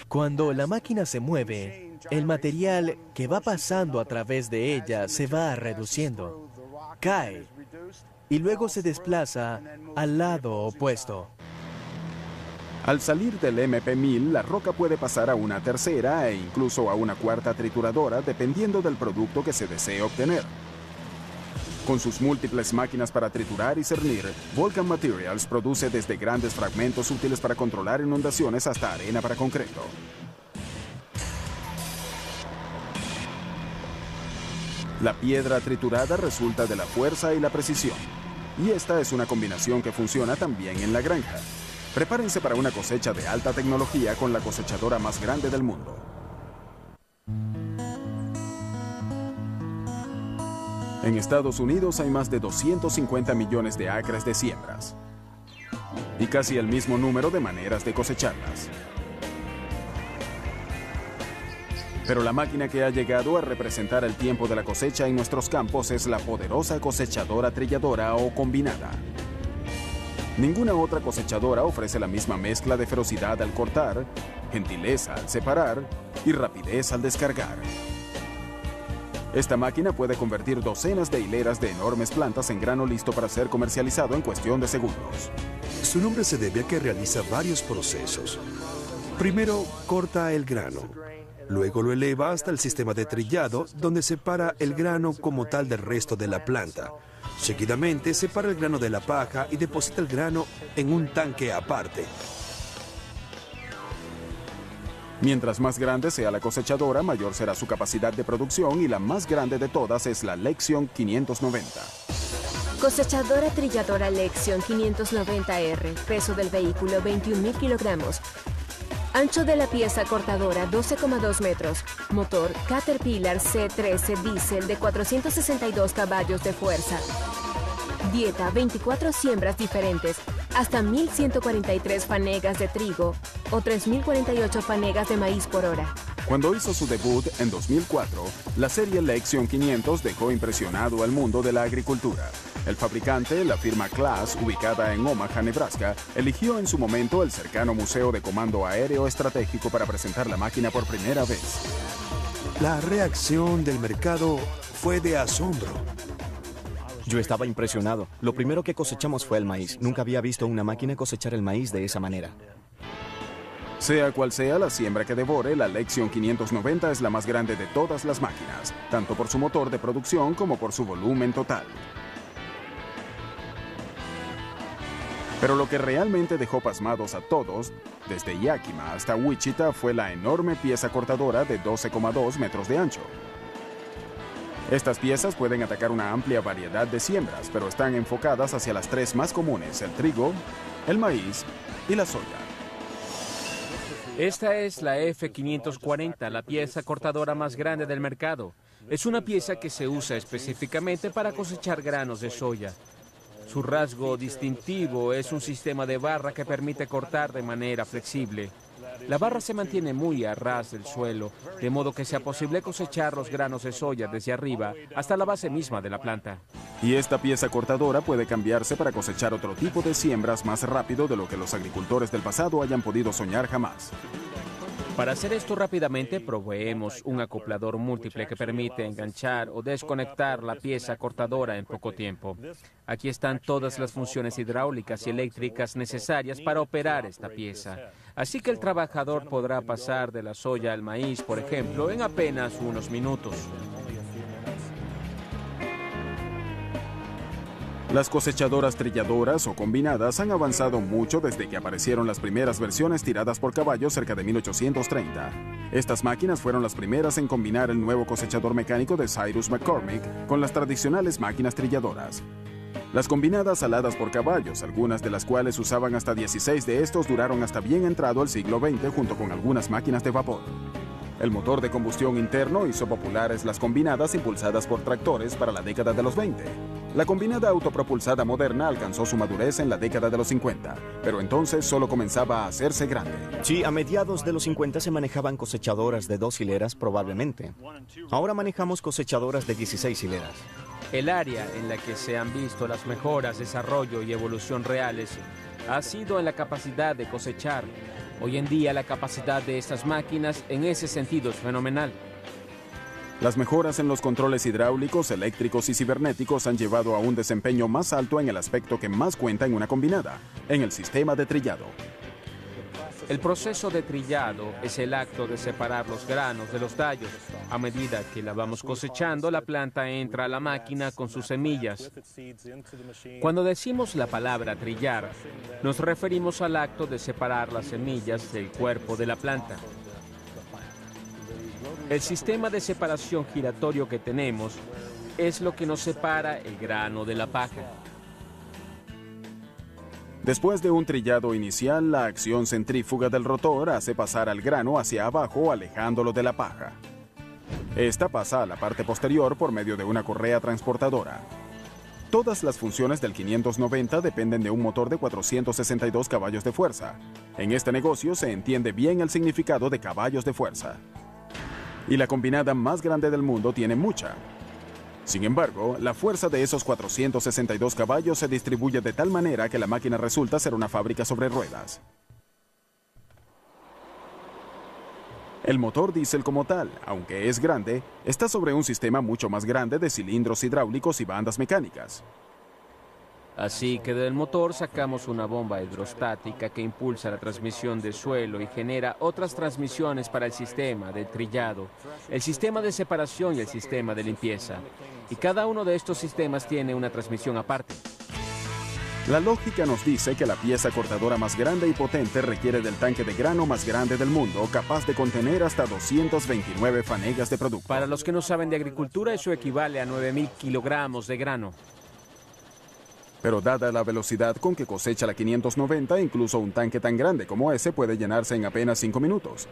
Cuando la máquina se mueve, el material que va pasando a través de ella se va reduciendo, cae y luego se desplaza al lado opuesto. Al salir del MP1000, la roca puede pasar a una tercera e incluso a una cuarta trituradora dependiendo del producto que se desee obtener. Con sus múltiples máquinas para triturar y cernir, Vulcan Materials produce desde grandes fragmentos útiles para controlar inundaciones hasta arena para concreto. La piedra triturada resulta de la fuerza y la precisión. Y esta es una combinación que funciona también en la granja. Prepárense para una cosecha de alta tecnología con la cosechadora más grande del mundo. En Estados Unidos hay más de 250 millones de acres de siembras y casi el mismo número de maneras de cosecharlas. Pero la máquina que ha llegado a representar el tiempo de la cosecha en nuestros campos es la poderosa cosechadora trilladora o combinada. Ninguna otra cosechadora ofrece la misma mezcla de ferocidad al cortar, gentileza al separar y rapidez al descargar. Esta máquina puede convertir docenas de hileras de enormes plantas en grano listo para ser comercializado en cuestión de segundos. Su nombre se debe a que realiza varios procesos. Primero, corta el grano. Luego lo eleva hasta el sistema de trillado, donde separa el grano como tal del resto de la planta. Seguidamente, separa el grano de la paja y deposita el grano en un tanque aparte. Mientras más grande sea la cosechadora, mayor será su capacidad de producción y la más grande de todas es la Lexion 590. Cosechadora trilladora Lexion 590R, peso del vehículo 21.000 kilogramos. Ancho de la pieza cortadora 12,2 metros. Motor Caterpillar C13 diésel de 462 caballos de fuerza. Dieta 24 siembras diferentes, hasta 1.143 fanegas de trigo o 3.048 fanegas de maíz por hora. Cuando hizo su debut en 2004, la serie Lexion 500 dejó impresionado al mundo de la agricultura. El fabricante, la firma Claas, ubicada en Omaha, Nebraska, eligió en su momento el cercano Museo de Comando Aéreo Estratégico para presentar la máquina por primera vez. La reacción del mercado fue de asombro. Yo estaba impresionado. Lo primero que cosechamos fue el maíz. Nunca había visto una máquina cosechar el maíz de esa manera. Sea cual sea la siembra que devore, la Lexion 590 es la más grande de todas las máquinas, tanto por su motor de producción como por su volumen total. Pero lo que realmente dejó pasmados a todos, desde Yakima hasta Wichita, fue la enorme pieza cortadora de 12,2 metros de ancho. Estas piezas pueden atacar una amplia variedad de siembras, pero están enfocadas hacia las tres más comunes: el trigo, el maíz y la soya. Esta es la F540, la pieza cortadora más grande del mercado. Es una pieza que se usa específicamente para cosechar granos de soya. Su rasgo distintivo es un sistema de barra que permite cortar de manera flexible. La barra se mantiene muy a ras del suelo, de modo que sea posible cosechar los granos de soya desde arriba hasta la base misma de la planta. Y esta pieza cortadora puede cambiarse para cosechar otro tipo de siembras más rápido de lo que los agricultores del pasado hayan podido soñar jamás. Para hacer esto rápidamente, proveemos un acoplador múltiple que permite enganchar o desconectar la pieza cortadora en poco tiempo. Aquí están todas las funciones hidráulicas y eléctricas necesarias para operar esta pieza. Así que el trabajador podrá pasar de la soya al maíz, por ejemplo, en apenas unos minutos. Las cosechadoras trilladoras o combinadas han avanzado mucho desde que aparecieron las primeras versiones tiradas por caballos cerca de 1830. Estas máquinas fueron las primeras en combinar el nuevo cosechador mecánico de Cyrus McCormick con las tradicionales máquinas trilladoras. Las combinadas aladas por caballos, algunas de las cuales usaban hasta 16 de estos, duraron hasta bien entrado el siglo XX junto con algunas máquinas de vapor. El motor de combustión interno hizo populares las combinadas impulsadas por tractores para la década de los 20. La combinada autopropulsada moderna alcanzó su madurez en la década de los 50, pero entonces solo comenzaba a hacerse grande. Sí, a mediados de los 50 se manejaban cosechadoras de 2 hileras probablemente. Ahora manejamos cosechadoras de 16 hileras. El área en la que se han visto las mejoras, desarrollo y evolución reales ha sido en la capacidad de cosechar. Hoy en día la capacidad de estas máquinas en ese sentido es fenomenal. Las mejoras en los controles hidráulicos, eléctricos y cibernéticos han llevado a un desempeño más alto en el aspecto que más cuenta en una combinada, en el sistema de trillado. El proceso de trillado es el acto de separar los granos de los tallos. A medida que la vamos cosechando, la planta entra a la máquina con sus semillas. Cuando decimos la palabra trillar, nos referimos al acto de separar las semillas del cuerpo de la planta. El sistema de separación giratorio que tenemos es lo que nos separa el grano de la paja. Después de un trillado inicial, la acción centrífuga del rotor hace pasar al grano hacia abajo, alejándolo de la paja. Esta pasa a la parte posterior por medio de una correa transportadora. Todas las funciones del 590 dependen de un motor de 462 caballos de fuerza. En este negocio se entiende bien el significado de caballos de fuerza. Y la combinada más grande del mundo tiene mucha. Sin embargo, la fuerza de esos 462 caballos se distribuye de tal manera que la máquina resulta ser una fábrica sobre ruedas. El motor diésel como tal, aunque es grande, está sobre un sistema mucho más grande de cilindros hidráulicos y bandas mecánicas. Así que del motor sacamos una bomba hidrostática que impulsa la transmisión de suelo y genera otras transmisiones para el sistema de trillado, el sistema de separación y el sistema de limpieza. Y cada uno de estos sistemas tiene una transmisión aparte. La lógica nos dice que la pieza cortadora más grande y potente requiere del tanque de grano más grande del mundo, capaz de contener hasta 229 fanegas de producto. Para los que no saben de agricultura, eso equivale a 9.000 kilogramos de grano. Pero dada la velocidad con que cosecha la 590, incluso un tanque tan grande como ese puede llenarse en apenas 5 minutos.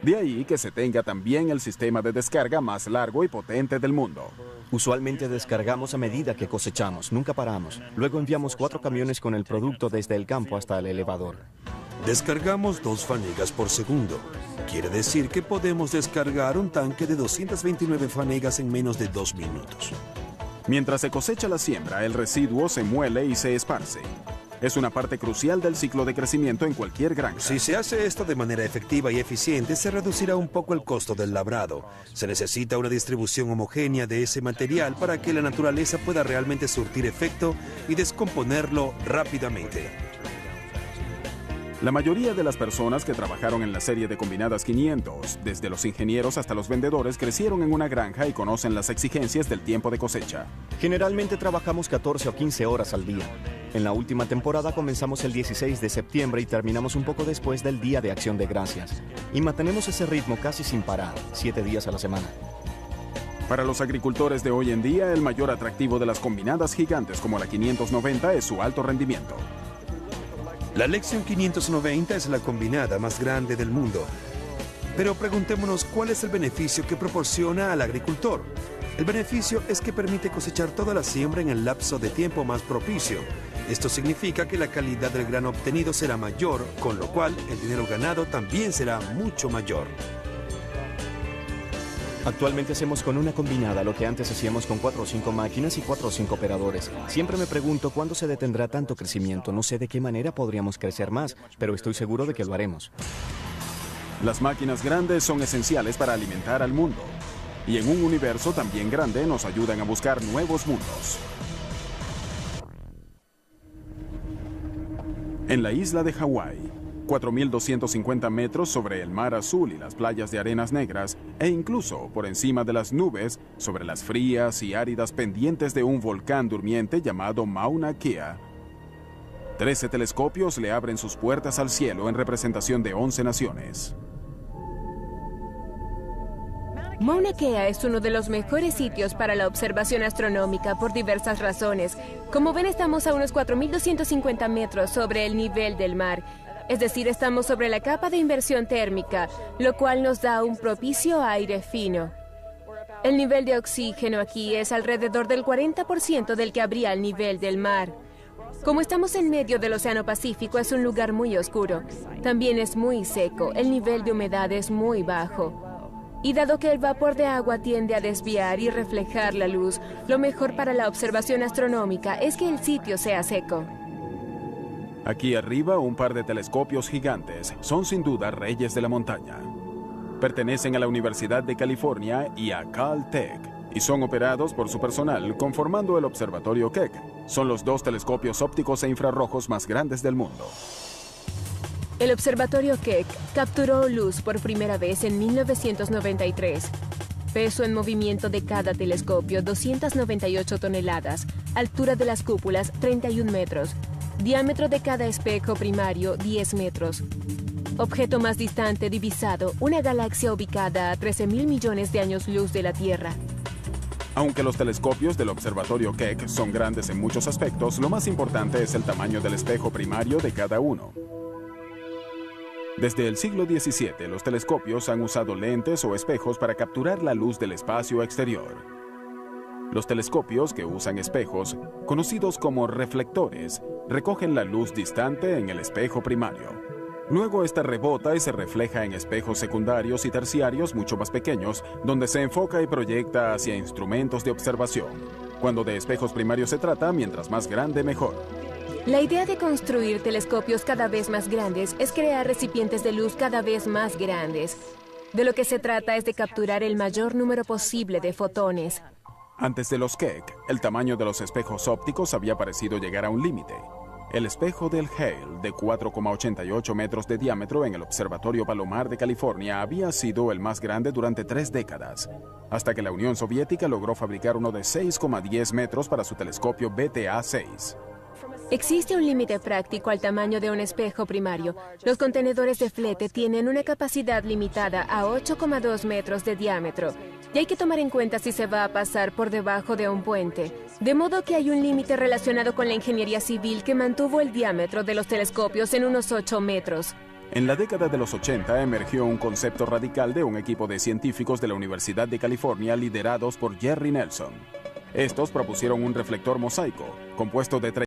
De ahí que se tenga también el sistema de descarga más largo y potente del mundo. Usualmente descargamos a medida que cosechamos, nunca paramos. Luego enviamos 4 camiones con el producto desde el campo hasta el elevador. Descargamos 2 fanegas por segundo. Quiere decir que podemos descargar un tanque de 229 fanegas en menos de 2 minutos. Mientras se cosecha la siembra, el residuo se muele y se esparce. Es una parte crucial del ciclo de crecimiento en cualquier granja. Si se hace esto de manera efectiva y eficiente, se reducirá un poco el costo del labrado. Se necesita una distribución homogénea de ese material para que la naturaleza pueda realmente surtir efecto y descomponerlo rápidamente. La mayoría de las personas que trabajaron en la serie de Combinadas 500, desde los ingenieros hasta los vendedores, crecieron en una granja y conocen las exigencias del tiempo de cosecha. Generalmente trabajamos 14 o 15 horas al día. En la última temporada comenzamos el 16 de septiembre y terminamos un poco después del Día de Acción de Gracias. Y mantenemos ese ritmo casi sin parar, 7 días a la semana. Para los agricultores de hoy en día, el mayor atractivo de las combinadas gigantes como la 590 es su alto rendimiento. La Lexion 590 es la combinada más grande del mundo. Pero preguntémonos cuál es el beneficio que proporciona al agricultor. El beneficio es que permite cosechar toda la siembra en el lapso de tiempo más propicio. Esto significa que la calidad del grano obtenido será mayor, con lo cual el dinero ganado también será mucho mayor. Actualmente hacemos con una combinada lo que antes hacíamos con 4 o 5 máquinas y 4 o 5 operadores. Siempre me pregunto cuándo se detendrá tanto crecimiento. No sé de qué manera podríamos crecer más, pero estoy seguro de que lo haremos. Las máquinas grandes son esenciales para alimentar al mundo. Y en un universo también grande nos ayudan a buscar nuevos mundos. En la isla de Hawái, 4.250 metros sobre el mar azul y las playas de arenas negras, e incluso por encima de las nubes, sobre las frías y áridas pendientes de un volcán durmiente llamado Mauna Kea, 13 telescopios le abren sus puertas al cielo en representación de 11 naciones. Mauna Kea es uno de los mejores sitios para la observación astronómica por diversas razones. Como ven, estamos a unos 4.250 metros sobre el nivel del mar. Es decir, estamos sobre la capa de inversión térmica, lo cual nos da un propicio aire fino. El nivel de oxígeno aquí es alrededor del 40% del que habría al nivel del mar. Como estamos en medio del Océano Pacífico, es un lugar muy oscuro. También es muy seco, el nivel de humedad es muy bajo. Y dado que el vapor de agua tiende a desviar y reflejar la luz, lo mejor para la observación astronómica es que el sitio sea seco. Aquí arriba, un par de telescopios gigantes son sin duda reyes de la montaña. Pertenecen a la Universidad de California y a Caltech, y son operados por su personal conformando el Observatorio Keck. Son los dos telescopios ópticos e infrarrojos más grandes del mundo. El Observatorio Keck capturó luz por primera vez en 1993. Peso en movimiento de cada telescopio, 298 toneladas. Altura de las cúpulas, 31 metros. Diámetro de cada espejo primario, 10 metros. Objeto más distante divisado, una galaxia ubicada a 13.000 millones de años luz de la Tierra. Aunque los telescopios del Observatorio Keck son grandes en muchos aspectos, lo más importante es el tamaño del espejo primario de cada uno. Desde el siglo XVII, los telescopios han usado lentes o espejos para capturar la luz del espacio exterior. Los telescopios que usan espejos, conocidos como reflectores, recogen la luz distante en el espejo primario. Luego esta rebota y se refleja en espejos secundarios y terciarios mucho más pequeños, donde se enfoca y proyecta hacia instrumentos de observación. Cuando de espejos primarios se trata, mientras más grande, mejor. La idea de construir telescopios cada vez más grandes es crear recipientes de luz cada vez más grandes. De lo que se trata es de capturar el mayor número posible de fotones. Antes de los Keck, el tamaño de los espejos ópticos había parecido llegar a un límite. El espejo del Hale, de 4,88 metros de diámetro en el Observatorio Palomar de California, había sido el más grande durante 3 décadas, hasta que la Unión Soviética logró fabricar uno de 6,10 metros para su telescopio BTA-6. Existe un límite práctico al tamaño de un espejo primario. Los contenedores de flete tienen una capacidad limitada a 8,2 metros de diámetro. Y hay que tomar en cuenta si se va a pasar por debajo de un puente. De modo que hay un límite relacionado con la ingeniería civil que mantuvo el diámetro de los telescopios en unos 8 metros. En la década de los 80 emergió un concepto radical de un equipo de científicos de la Universidad de California liderados por Jerry Nelson. Estos propusieron un reflector mosaico, compuesto de